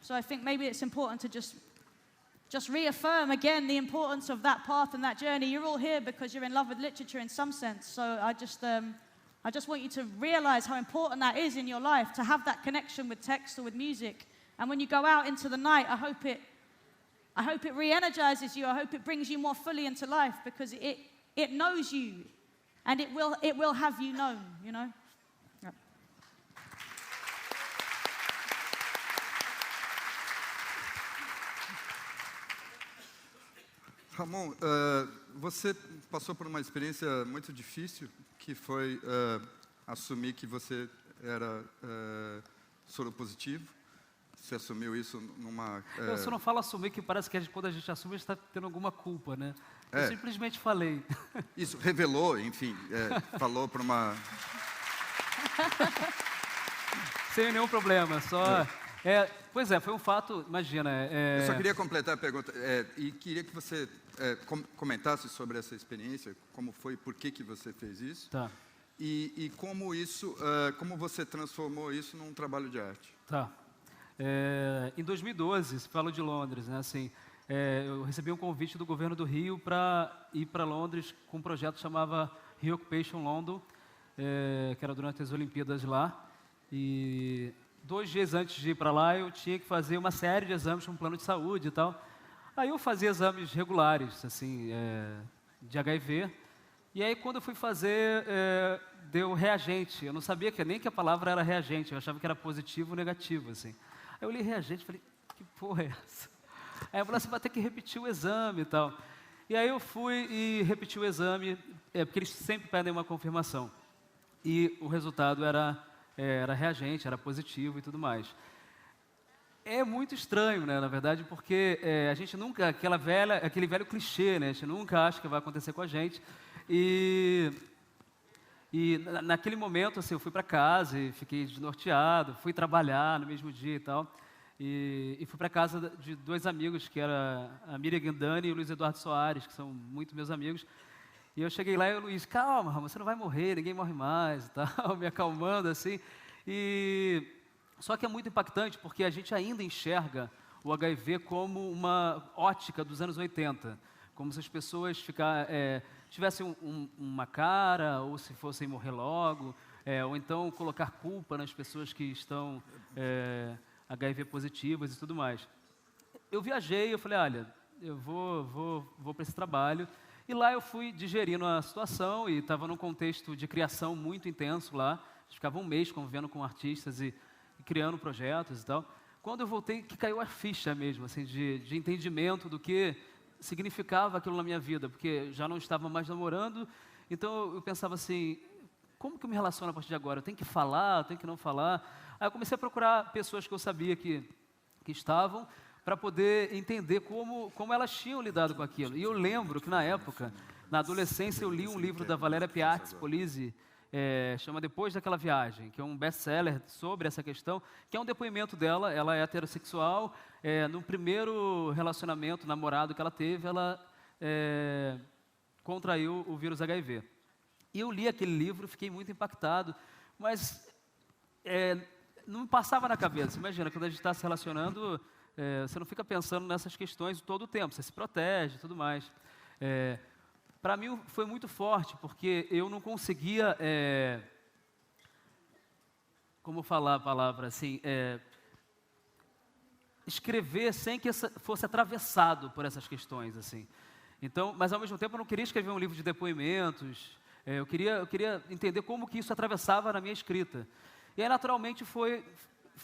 So I think maybe it's important to just reaffirm again the importance of that path and that journey. You're all here because you're in love with literature in some sense. So I just want you to realize how important that is in your life, to have that connection with text or with music. And when you go out into the night, I hope it re-energizes you. I hope it brings you more fully into life, because it knows you, and it will have you known, you know? Yeah. Ramon, você passou por uma experiência muito difícil, que foi assumir que você era soropositivo. Você assumiu isso numa... Eu só não falo assumir, que parece que quando a gente assume, a gente está tendo alguma culpa, né? Eu simplesmente falei. Isso, revelou, enfim, falou para uma... Sem nenhum problema, só... Pois é, foi um fato, imagina... Eu só queria completar a pergunta, e queria que você comentasse sobre essa experiência, como foi, por que você fez isso, Tá. E como isso, como você transformou isso num trabalho de arte. Tá. Em 2012, falo de Londres, né? Assim, eu recebi um convite do governo do Rio para ir para Londres com um projeto que chamava Reoccupation London, que era durante as Olimpíadas lá. E 2 dias antes de ir para lá, eu tinha que fazer uma série de exames com um plano de saúde e tal. Aí eu fazia exames regulares, assim, de HIV. E aí, quando eu fui fazer, deu reagente. Eu não sabia nem que a palavra era reagente, eu achava que era positivo ou negativo, assim. Aí eu li reagente e falei, que porra é essa? Aí eu falei, você vai ter que repetir o exame e tal. E aí eu fui e repeti o exame, porque eles sempre pedem uma confirmação. E o resultado era reagente, era positivo e tudo mais. É muito estranho, né, na verdade, porque a gente nunca, aquele velho clichê, né, a gente nunca acha que vai acontecer com a gente. E naquele momento, assim, eu fui para casa e fiquei desnorteado, fui trabalhar no mesmo dia e tal, e fui para casa de 2 amigos, que era a Miriam Guindani e o Luiz Eduardo Soares, que são muito meus amigos. E eu cheguei lá e o Luiz, calma, Ramon, você não vai morrer, ninguém morre mais e tal, me acalmando assim. Só que é muito impactante porque a gente ainda enxerga o HIV como uma ótica dos anos 80, como se as pessoas tivessem uma cara, ou se fossem morrer logo, ou então colocar culpa nas pessoas que estão HIV positivas e tudo mais. Eu viajei, eu falei, olha, eu vou para esse trabalho, e lá eu fui digerindo a situação, e estava num contexto de criação muito intenso lá, a gente ficava um mês convivendo com artistas e criando projetos e tal. Quando eu voltei, que caiu a ficha mesmo, assim, de entendimento do que significava aquilo na minha vida, porque já não estava mais namorando, então eu pensava assim, como que eu me relaciono a partir de agora? Eu tenho que falar, eu tenho que não falar? Aí eu comecei a procurar pessoas que eu sabia que estavam, para poder entender como elas tinham lidado com aquilo. E eu lembro que na época, na adolescência, eu li um livro da Valéria Piazzi Polizzi, chama Depois daquela Viagem, que é um best-seller sobre essa questão, que é um depoimento dela. Ela é heterossexual, no primeiro relacionamento, namorado que ela teve, ela contraiu o vírus HIV. E eu li aquele livro, fiquei muito impactado, mas não me passava na cabeça. Imagina, quando a gente está se relacionando, você não fica pensando nessas questões todo o tempo, você se protege e tudo mais. Para mim foi muito forte, porque eu não conseguia, como falar a palavra assim, escrever sem que fosse atravessado por essas questões, assim. Então, mas ao mesmo tempo eu não queria escrever um livro de depoimentos, eu queria entender como que isso atravessava na minha escrita. E aí, naturalmente, fui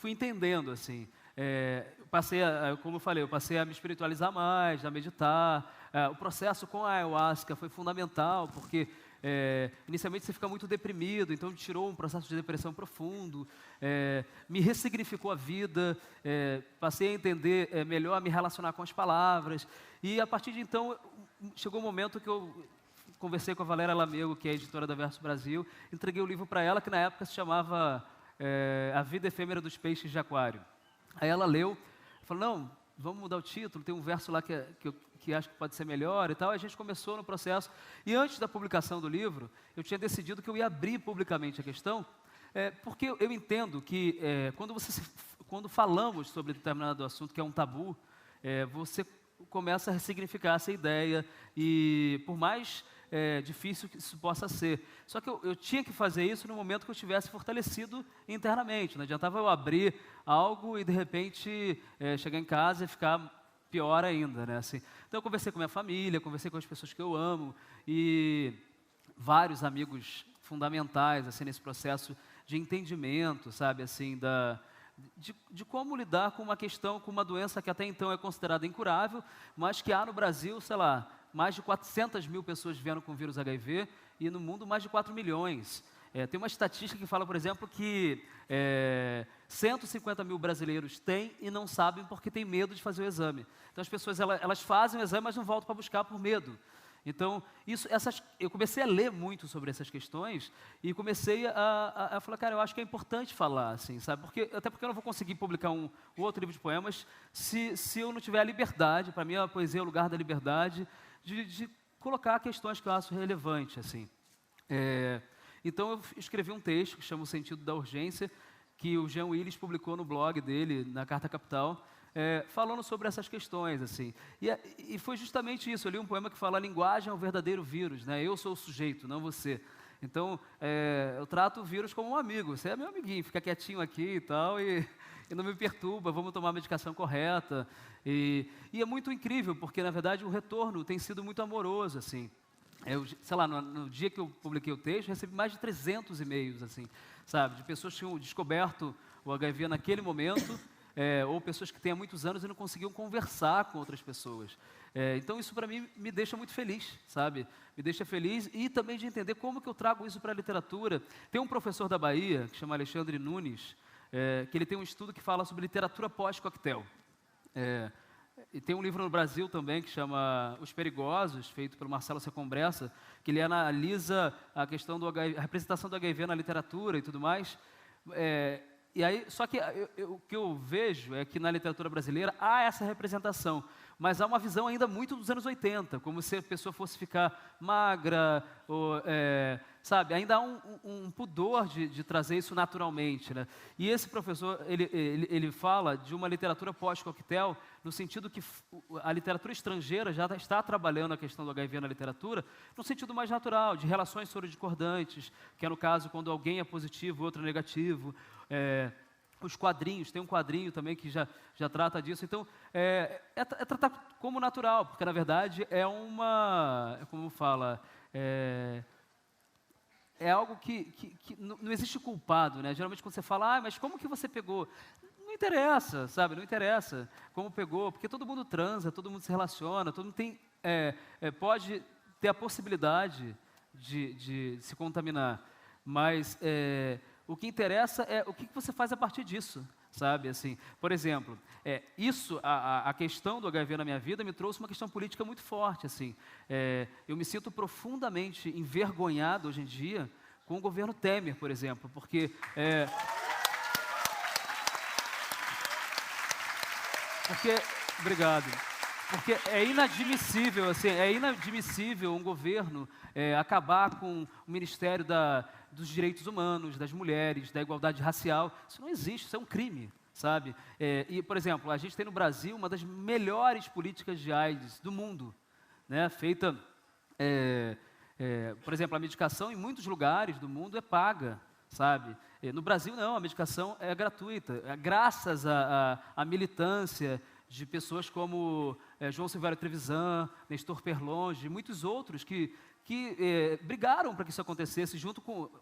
entendendo, assim. Como eu falei, eu passei a me espiritualizar mais, a meditar. O processo com a ayahuasca foi fundamental, porque inicialmente você fica muito deprimido, então tirou um processo de depressão profundo, me ressignificou a vida, passei a entender melhor, a me relacionar com as palavras. E a partir de então, chegou um momento que eu conversei com a Valéria Lamego, que é a editora da Verso Brasil, entreguei o livro para ela, que na época se chamava A Vida Efêmera dos Peixes de Aquário. Aí ela leu, falou, não, vamos mudar o título, tem um verso lá que acho que pode ser melhor e tal. A gente começou no processo. E antes da publicação do livro, eu tinha decidido que eu ia abrir publicamente a questão, porque eu entendo que quando falamos sobre determinado assunto que é um tabu, você começa a ressignificar essa ideia, e por mais difícil que isso possa ser. Só que eu tinha que fazer isso no momento que eu estivesse fortalecido internamente. Não adiantava eu abrir algo e, de repente, chegar em casa e ficar pior ainda, né? Assim, então, eu conversei com minha família, conversei com as pessoas que eu amo, e vários amigos fundamentais, assim, nesse processo de entendimento, sabe, assim, de como lidar com uma questão, com uma doença que até então é considerada incurável, mas que há no Brasil, sei lá, mais de 400 mil pessoas vivendo com vírus HIV, e no mundo mais de 4 milhões. Tem uma estatística que fala, por exemplo, que 150 mil brasileiros têm e não sabem porque têm medo de fazer o exame. Então as pessoas elas fazem o exame, mas não voltam para buscar por medo. Então, eu comecei a ler muito sobre essas questões e comecei a falar, cara, eu acho que é importante falar, assim, sabe? Até porque eu não vou conseguir publicar um outro livro de poemas se eu não tiver a liberdade. Para mim, a poesia é o lugar da liberdade de colocar questões que eu acho relevantes, assim. Então, eu escrevi um texto que chama O Sentido da Urgência, que o Jean Willis publicou no blog dele, na Carta Capital, falando sobre essas questões, assim. E foi justamente isso. Eu li um poema que fala: a linguagem é o verdadeiro vírus, né? Eu sou o sujeito, não você. Então, eu trato o vírus como um amigo. Você é meu amiguinho, fica quietinho aqui e tal, e não me perturba, vamos tomar a medicação correta. E é muito incrível, porque, na verdade, o retorno tem sido muito amoroso, assim. Sei lá, no dia que eu publiquei o texto, recebi mais de 300 e-mails, assim, sabe? De pessoas que tinham descoberto o HIV naquele momento, ou pessoas que têm há muitos anos e não conseguiam conversar com outras pessoas. Então, isso para mim me deixa muito feliz, sabe? Me deixa feliz, e também de entender como que eu trago isso para a literatura. Tem um professor da Bahia, que chama Alexandre Nunes, que ele tem um estudo que fala sobre literatura pós-coquetel. E tem um livro no Brasil também que chama Os Perigosos, feito pelo Marcelo Secombressa, que ele analisa a questão a representação do HIV na literatura e tudo mais. E aí, só que o que eu vejo é que na literatura brasileira há essa representação, mas há uma visão ainda muito dos anos 80, como se a pessoa fosse ficar magra, ou, sabe? Ainda há um pudor de trazer isso naturalmente, né? E esse professor, ele fala de uma literatura pós-coquetel, no sentido que a literatura estrangeira já está trabalhando a questão do HIV na literatura, no sentido mais natural, de relações sorodiscordantes, que é no caso quando alguém é positivo e outro é negativo. Os quadrinhos, tem um quadrinho também que já trata disso. Então, é tratar como natural, porque na verdade como fala, é algo que não existe culpado, né? Geralmente quando você fala, mas como que você pegou? Não interessa, sabe? Não interessa como pegou, porque todo mundo transa, todo mundo se relaciona, todo mundo pode ter a possibilidade de se contaminar, mas o que interessa é o que você faz a partir disso, sabe? Assim, por exemplo, a questão do HIV na minha vida me trouxe uma questão política muito forte, assim. Eu me sinto profundamente envergonhado hoje em dia com o governo Temer, por exemplo, porque obrigado. Porque é inadmissível, assim, um governo acabar com o Ministério dos Direitos Humanos, das mulheres, da igualdade racial. Isso não existe, isso é um crime, sabe? E, por exemplo, a gente tem no Brasil uma das melhores políticas de AIDS do mundo, né? Feita, por exemplo, a medicação em muitos lugares do mundo é paga, sabe? No Brasil não, a medicação é gratuita, graças à militância de pessoas como João Silvério Trevisan, Nestor Perlonge e muitos outros que brigaram para que isso acontecesse,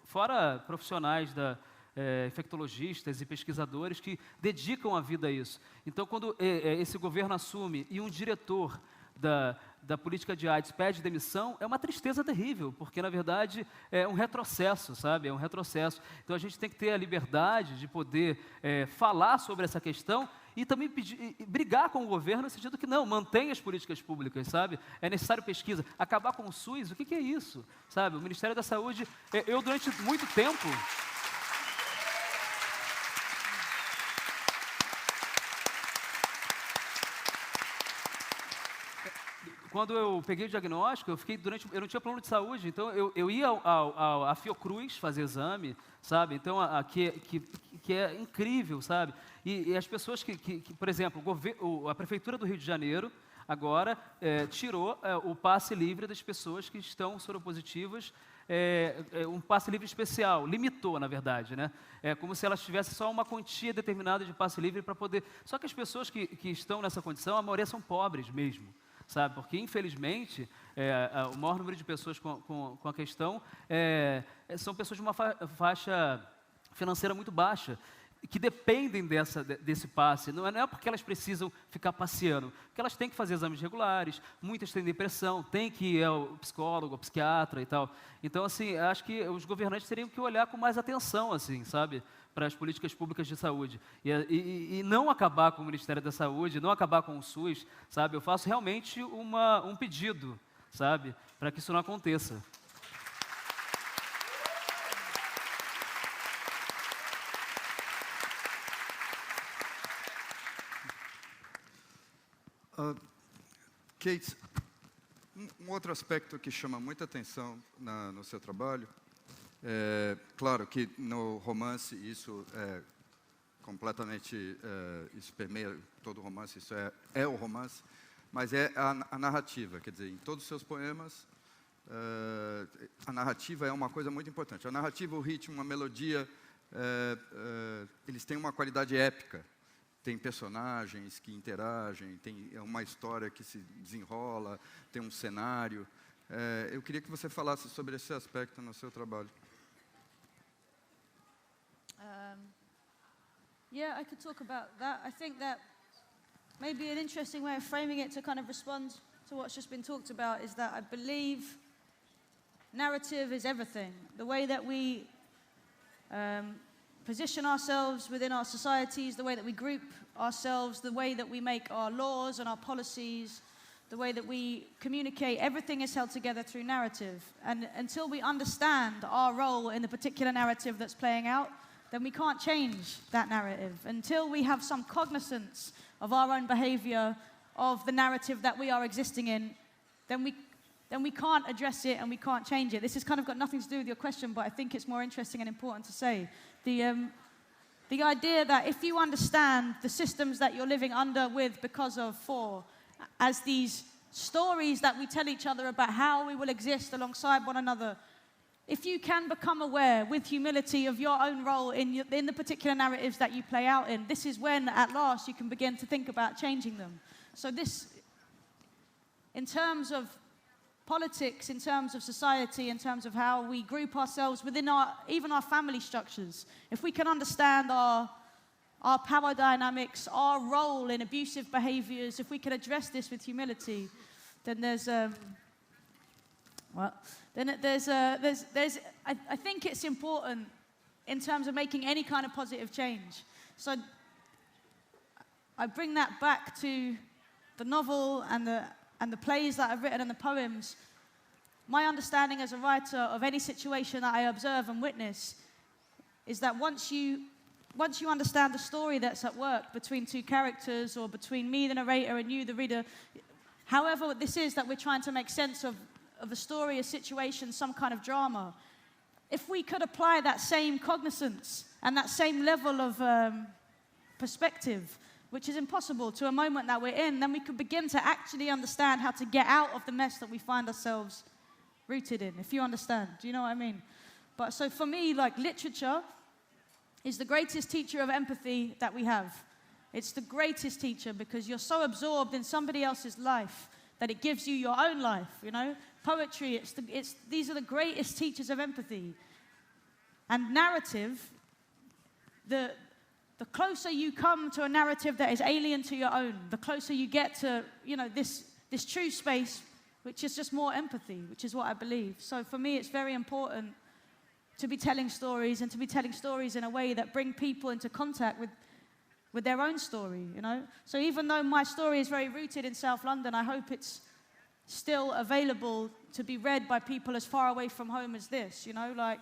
fora profissionais infectologistas e pesquisadores que dedicam a vida a isso. Então, quando esse governo assume e um diretor da política de AIDS pede demissão, é uma tristeza terrível, porque, na verdade, é um retrocesso, sabe? É um retrocesso. Então, a gente tem que ter a liberdade de poder falar sobre essa questão e também brigar com o governo no sentido que, não, mantenha as políticas públicas, sabe? É necessário pesquisa. Acabar com o SUS, o que é isso? Sabe? O Ministério da Saúde, eu, durante muito tempo... Quando eu peguei o diagnóstico, eu não tinha plano de saúde, então eu ia à Fiocruz fazer exame, sabe? Então, que é incrível, sabe? E as pessoas por exemplo, a Prefeitura do Rio de Janeiro agora tirou o passe livre das pessoas que estão soropositivas, um passe livre especial, limitou, na verdade, né? É como se elas tivessem só uma quantia determinada de passe livre para poder... Só que as pessoas que estão nessa condição, a maioria são pobres mesmo, sabe? Porque, infelizmente, o maior número de pessoas com a questão são pessoas de uma faixa financeira muito baixa, que dependem desse passe. Não é porque elas precisam ficar passeando, porque elas têm que fazer exames regulares, muitas têm depressão, têm que ir ao psicólogo, ao psiquiatra e tal. Então, assim, acho que os governantes teriam que olhar com mais atenção, assim, sabe, para as políticas públicas de saúde. E não acabar com o Ministério da Saúde, não acabar com o SUS, sabe? Eu faço realmente um pedido, sabe, para que isso não aconteça. Kate, um outro aspecto que chama muita atenção no seu trabalho, claro que no romance isso é completamente, isso permeia todo o romance, isso é o romance, mas é a narrativa, quer dizer, em todos os seus poemas, a narrativa é uma coisa muito importante. A narrativa, o ritmo, a melodia, eles têm uma qualidade épica. Tem personagens que interagem, tem uma história que se desenrola, tem um cenário. Eu queria que você falasse sobre esse aspecto no seu trabalho. Yeah, I could talk about that. I think that maybe an interesting way of framing it to kind of respond to what's just been talked about is that I believe narrative is everything. The way that we position ourselves within our societies, the way that we group ourselves, the way that we make our laws and our policies, the way that we communicate, everything is held together through narrative. And until we understand our role in the particular narrative that's playing out, then we can't change that narrative. Until we have some cognizance of our own behavior, of the narrative that we are existing in, then we can't address it and we can't change it. This has kind of got nothing to do with your question, but I think it's more interesting and important to say. The idea that if you understand the systems that you're living under, with, because of, for, as these stories that we tell each other about how we will exist alongside one another, if you can become aware with humility of your own role in the particular narratives that you play out in, this is when, at last, you can begin to think about changing them. So this, in terms of politics, in terms of society, in terms of how we group ourselves within even our family structures, if we can understand our power dynamics, our role in abusive behaviors, if we can address this with humility, then I think it's important in terms of making any kind of positive change. So I bring that back to the novel and the plays that I've written and the poems. my understanding as a writer of any situation that I observe and witness is that once you understand the story that's at work between two characters or between me, the narrator, and you, the reader, however this is that we're trying to make sense of a story, a situation, some kind of drama, if we could apply that same cognizance and that same level of perspective, which is impossible, to a moment that we're in, then we could begin to actually understand how to get out of the mess that we find ourselves rooted in, if you understand. Do you know what I mean? But so for me, like, literature is the greatest teacher of empathy that we have. It's the greatest teacher because you're so absorbed in somebody else's life that it gives you your own life, you know? Poetry, these are the greatest teachers of empathy. And narrative, the closer you come to a narrative that is alien to your own, the closer you get to, you know, this true space, which is just more empathy, which is what I believe. So for me, it's very important to be telling stories and to be telling stories in a way that bring people into contact with their own story, you know? So even though my story is very rooted in South London, I hope it's still available to be read by people as far away from home as this, you know? Like,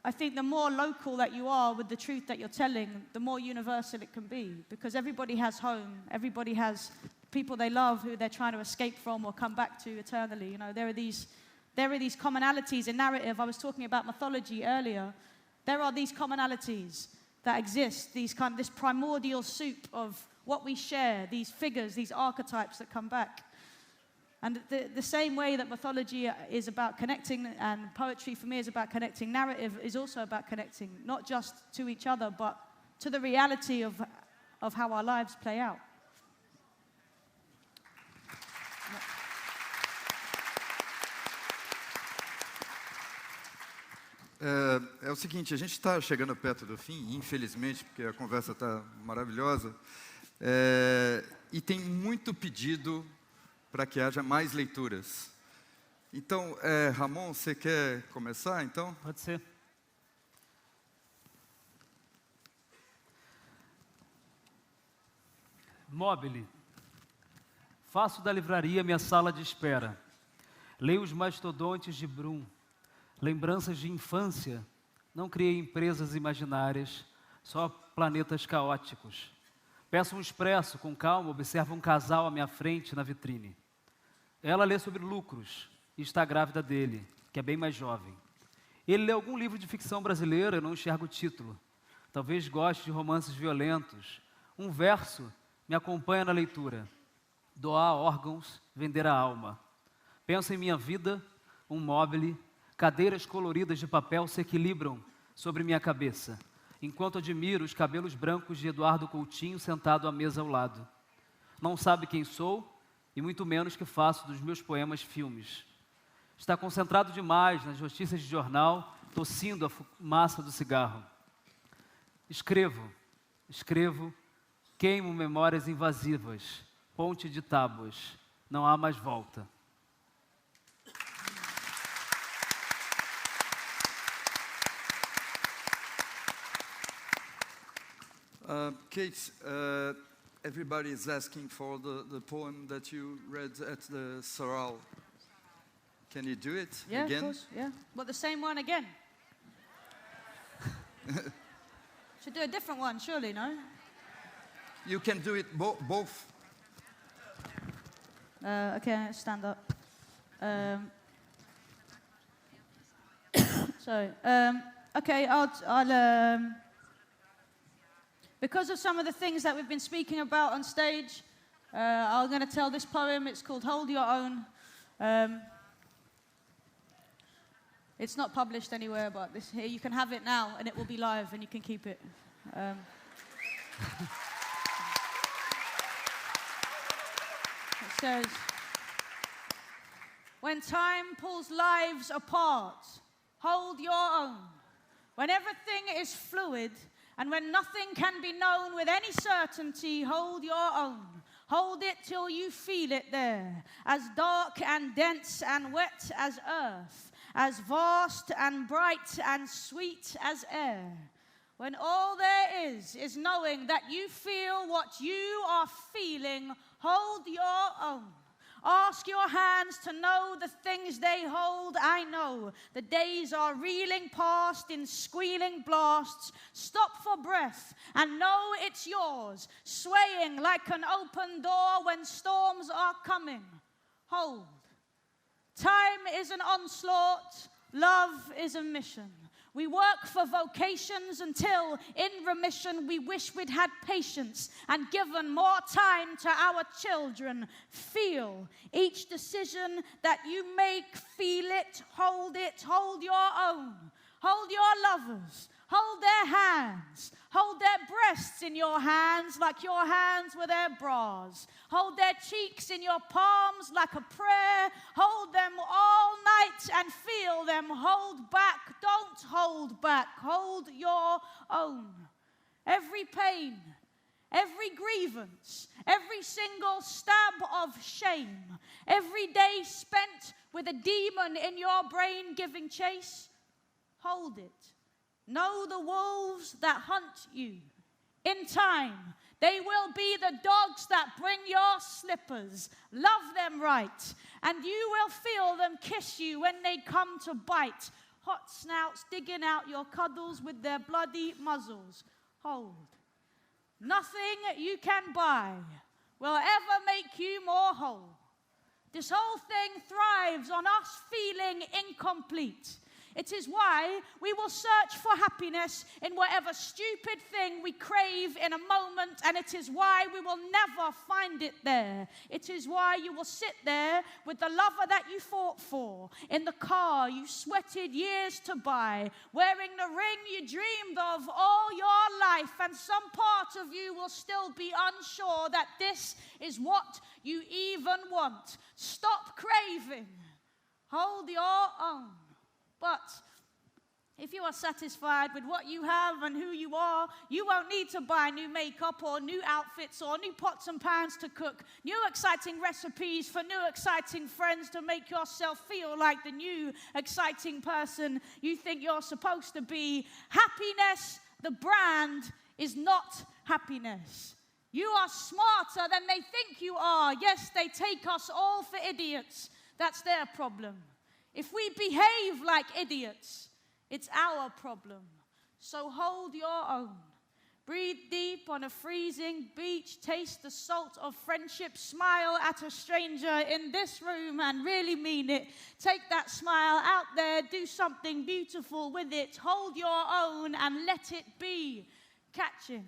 I think the more local that you are with the truth that you're telling, the more universal it can be, because everybody has home, everybody has people they love who they're trying to escape from or come back to eternally, you know? There are these commonalities in narrative. I was talking about mythology earlier. There are these commonalities that exist, this primordial soup of what we share, these figures, these archetypes that come back. And the same way that mythology is about connecting, and poetry for me is about connecting, narrative is also about connecting, not just to each other, but to the reality of how our lives play out. É o seguinte, a gente está chegando perto do fim, infelizmente, porque a conversa está maravilhosa, e tem muito pedido para que haja mais leituras. Então, Ramon, você quer começar, então? Pode ser. Mobile. Faço da livraria minha sala de espera. Leio os mastodontes de Brum. Lembranças de infância. Não criei empresas imaginárias, só planetas caóticos. Peço um expresso, com calma, observo um casal à minha frente na vitrine. Ela lê sobre lucros e está grávida dele, que é bem mais jovem. Ele lê algum livro de ficção brasileira, eu não enxergo o título. Talvez goste de romances violentos. Um verso me acompanha na leitura. Doar órgãos, vender a alma. Penso em minha vida, um mobile, cadeiras coloridas de papel se equilibram sobre minha cabeça, enquanto admiro os cabelos brancos de Eduardo Coutinho sentado à mesa ao lado. Não sabe quem sou e muito menos que faço dos meus poemas filmes. Está concentrado demais nas notícias de jornal, tossindo a fumaça do cigarro. Escrevo, queimo memórias invasivas, ponte de tábuas, não há mais volta. Kate, everybody is asking for the poem that you read at the Sarau. Can you do it Yeah, again? of course, yeah. What, the same one again? Should do a different one, surely, no? You can do it both. Okay, stand up. Sorry. Okay, I'll because of some of the things that we've been speaking about on stage, I'm going to tell this poem. It's called Hold Your Own. It's not published anywhere, but this here, you can have it now, and it will be live, and you can keep it. It says, when time pulls lives apart, hold your own. When everything is fluid, and when nothing can be known with any certainty, hold your own. Hold it till you feel it there, as dark and dense and wet as earth, as vast and bright and sweet as air. When all there is knowing that you feel what you are feeling, hold your own. Ask your hands to know the things they hold. I know the days are reeling past in squealing blasts. Stop for breath and know it's yours, swaying like an open door when storms are coming. Hold. Time is an onslaught. Love is a mission. We work for vocations until, in remission, we wish we'd had patience and given more time to our children. Feel each decision that you make, feel it, hold your own. Hold your lovers, hold their hands, hold their breasts in your hands like your hands were their bras. Hold their cheeks in your palms like a prayer. Hold them all night and feel them. Hold back, don't hold back. Hold your own. Every pain, every grievance, every single stab of shame, every day spent with a demon in your brain giving chase, hold it. Know the wolves that hunt you. In time, they will be the dogs that bring your slippers. Love them right, and you will feel them kiss you when they come to bite. Hot snouts digging out your cuddles with their bloody muzzles. Hold. Nothing you can buy will ever make you more whole. This whole thing thrives on us feeling incomplete. It is why we will search for happiness in whatever stupid thing we crave in a moment, and it is why we will never find it there. It is why you will sit there with the lover that you fought for, in the car you sweated years to buy, wearing the ring you dreamed of all your life, and some part of you will still be unsure that this is what you even want. Stop craving. Hold your own. But if you are satisfied with what you have and who you are, you won't need to buy new makeup or new outfits or new pots and pans to cook, new exciting recipes for new exciting friends to make yourself feel like the new exciting person you think you're supposed to be. Happiness, the brand, is not happiness. You are smarter than they think you are. Yes, they take us all for idiots. That's their problem. If we behave like idiots, it's our problem. So hold your own. Breathe deep on a freezing beach. Taste the salt of friendship. Smile at a stranger in this room and really mean it. Take that smile out there. Do something beautiful with it. Hold your own and let it be. Catching.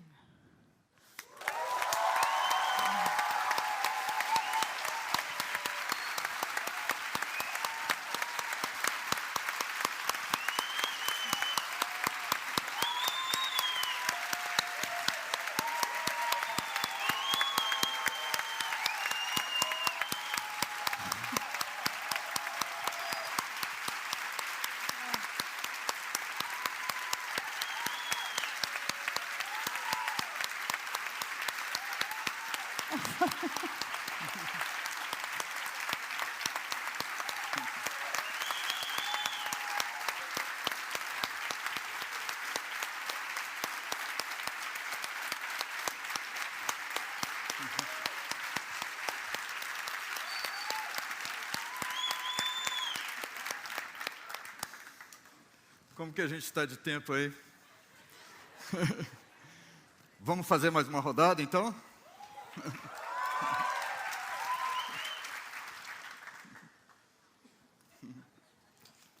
Como que a gente está de tempo aí? Vamos fazer mais uma rodada, então?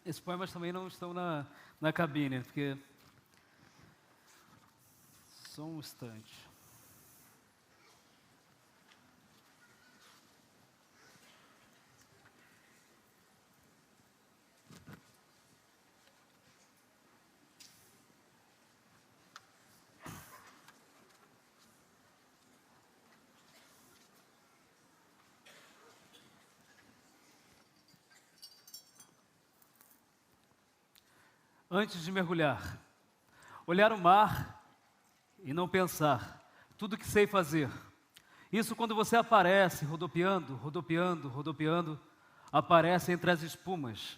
Esses poemas também não estão na cabine, porque... Só um instante. Antes de mergulhar, olhar o mar e não pensar, tudo que sei fazer. Isso quando você aparece rodopiando, rodopiando, rodopiando, aparece entre as espumas,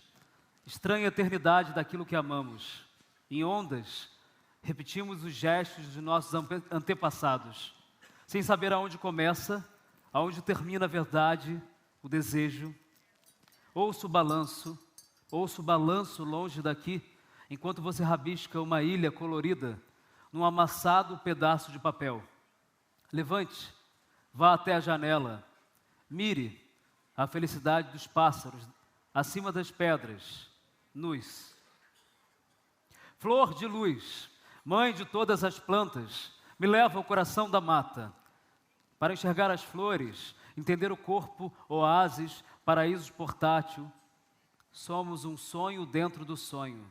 estranha eternidade daquilo que amamos. Em ondas, repetimos os gestos de nossos antepassados, sem saber aonde começa, aonde termina a verdade, o desejo, ouço o balanço longe daqui, enquanto você rabisca uma ilha colorida num amassado pedaço de papel. Levante, vá até a janela, mire a felicidade dos pássaros acima das pedras, nus. Flor de luz, mãe de todas as plantas, me leva ao coração da mata, para enxergar as flores, entender o corpo, oásis, paraísos portátil. Somos um sonho dentro do sonho,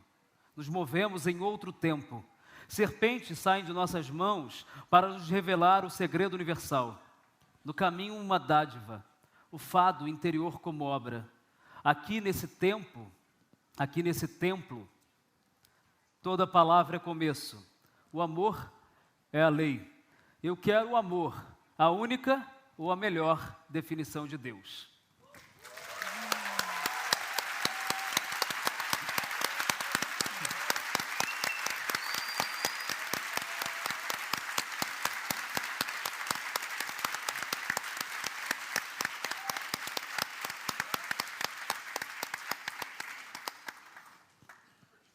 nos movemos em outro tempo. Serpentes saem de nossas mãos para nos revelar o segredo universal. No caminho uma dádiva, o fado interior como obra. Aqui nesse templo, toda palavra é começo. O amor é a lei. Eu quero o amor, a única ou a melhor definição de Deus.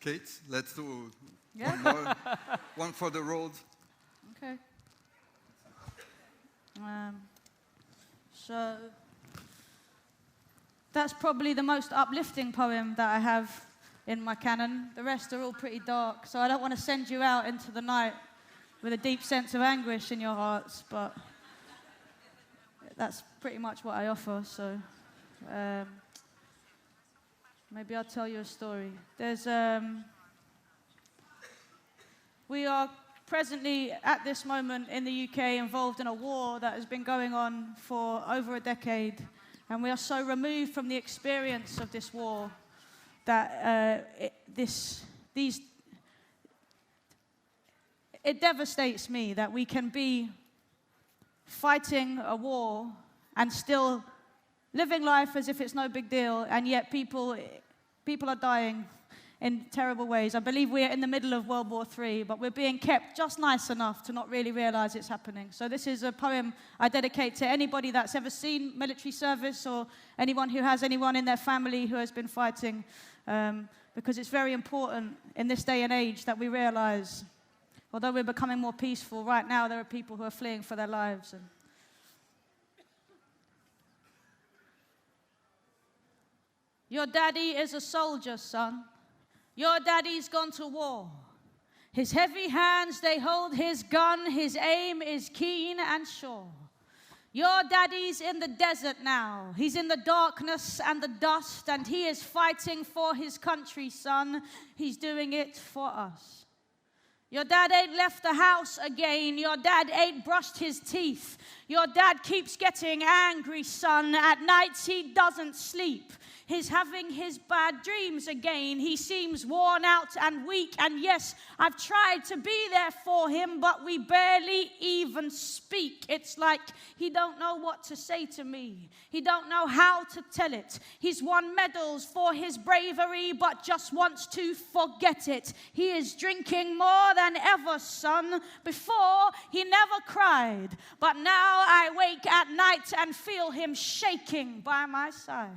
Kate, let's do Yeah. one more, one for the road. Okay. So that's probably the most uplifting poem that I have in my canon. The rest are all pretty dark, so I don't want to send you out into the night with a deep sense of anguish in your hearts, but that's pretty much what I offer, so maybe I'll tell you a story. We are presently, at this moment in the UK, involved in a war that has been going on for over a decade, and we are so removed from the experience of this war that it devastates me that we can be fighting a war and still living life as if it's no big deal, and yet people are dying in terrible ways. I believe we are in the middle of World War III, but we're being kept just nice enough to not really realize it's happening. So this is a poem I dedicate to anybody that's ever seen military service or anyone who has anyone in their family who has been fighting, because it's very important in this day and age that we realize, although we're becoming more peaceful, right now there are people who are fleeing for their lives. Your daddy is a soldier, son. Your daddy's gone to war. His heavy hands, they hold his gun. His aim is keen and sure. Your daddy's in the desert now. He's in the darkness and the dust, and he is fighting for his country, son. He's doing it for us. Your dad ain't left the house again. Your dad ain't brushed his teeth. Your dad keeps getting angry, son. At nights he doesn't sleep. He's having his bad dreams again. He seems worn out and weak. And yes, I've tried to be there for him, but we barely even speak. It's like he don't know what to say to me. He don't know how to tell it. He's won medals for his bravery, but just wants to forget it. He is drinking more than ever, son. Before, he never cried. But now I wake at night and feel him shaking by my side.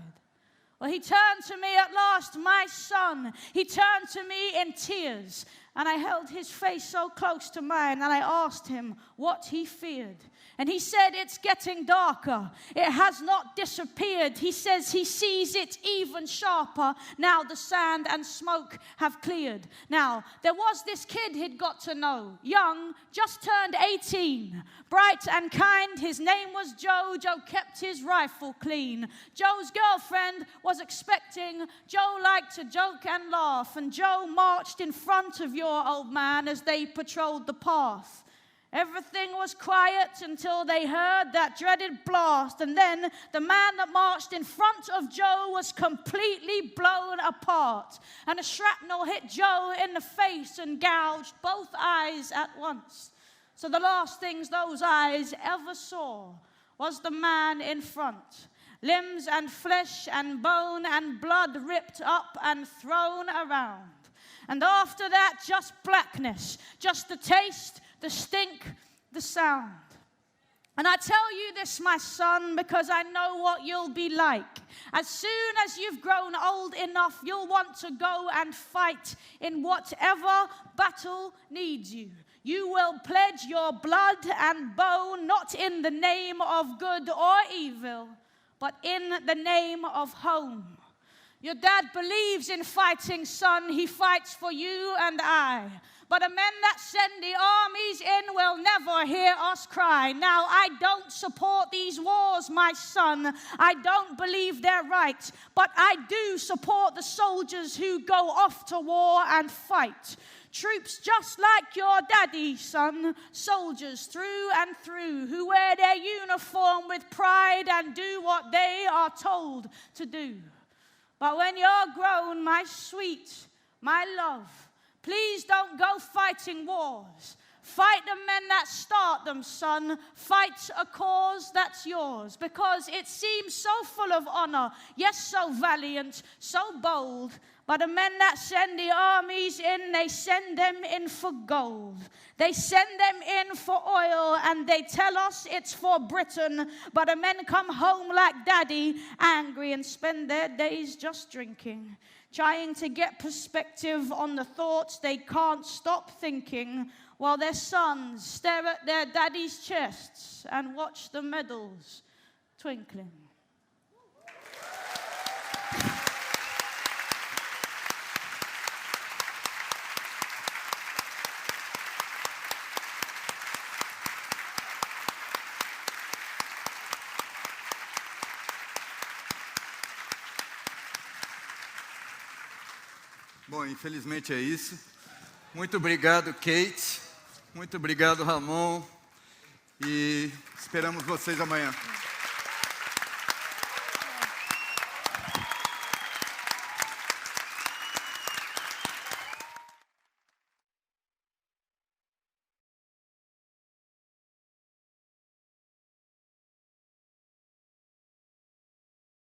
Well, he turned to me at last, my son. He turned to me in tears, and I held his face so close to mine, and I asked him what he feared. And he said, it's getting darker. It has not disappeared. He says he sees it even sharper. Now the sand and smoke have cleared. Now, there was this kid he'd got to know. Young, just turned 18. Bright and kind, his name was Joe. Joe kept his rifle clean. Joe's girlfriend was expecting. Joe liked to joke and laugh. And Joe marched in front of your old man as they patrolled the path. Everything was quiet until they heard that dreaded blast, and then the man that marched in front of Joe was completely blown apart, and a shrapnel hit Joe in the face and gouged both eyes at once. So the last things those eyes ever saw was the man in front. Limbs and flesh and bone and blood ripped up and thrown around. And after that, just blackness, just the taste, the stink, the sound. And I tell you this, my son, because I know what you'll be like. As soon as you've grown old enough, you'll want to go and fight in whatever battle needs you. You will pledge your blood and bone, not in the name of good or evil, but in the name of home. Your dad believes in fighting, son. He fights for you and I. But the men that send the armies in will never hear us cry. Now, I don't support these wars, my son. I don't believe they're right. But I do support the soldiers who go off to war and fight. Troops just like your daddy, son. Soldiers through and through who wear their uniform with pride and do what they are told to do. But when you're grown, my sweet, my love, please don't go fighting wars. Fight the men that start them, son. Fight a cause that's yours. Because it seems so full of honor, yes, so valiant, so bold. But the men that send the armies in, they send them in for gold. They send them in for oil, and they tell us it's for Britain. But the men come home like daddy, angry, and spend their days just drinking, trying to get perspective on the thoughts they can't stop thinking, while their sons stare at their daddy's chests and watch the medals twinkling. Bom, infelizmente é isso. Muito obrigado, Kate. Muito obrigado, Ramon. E esperamos vocês amanhã.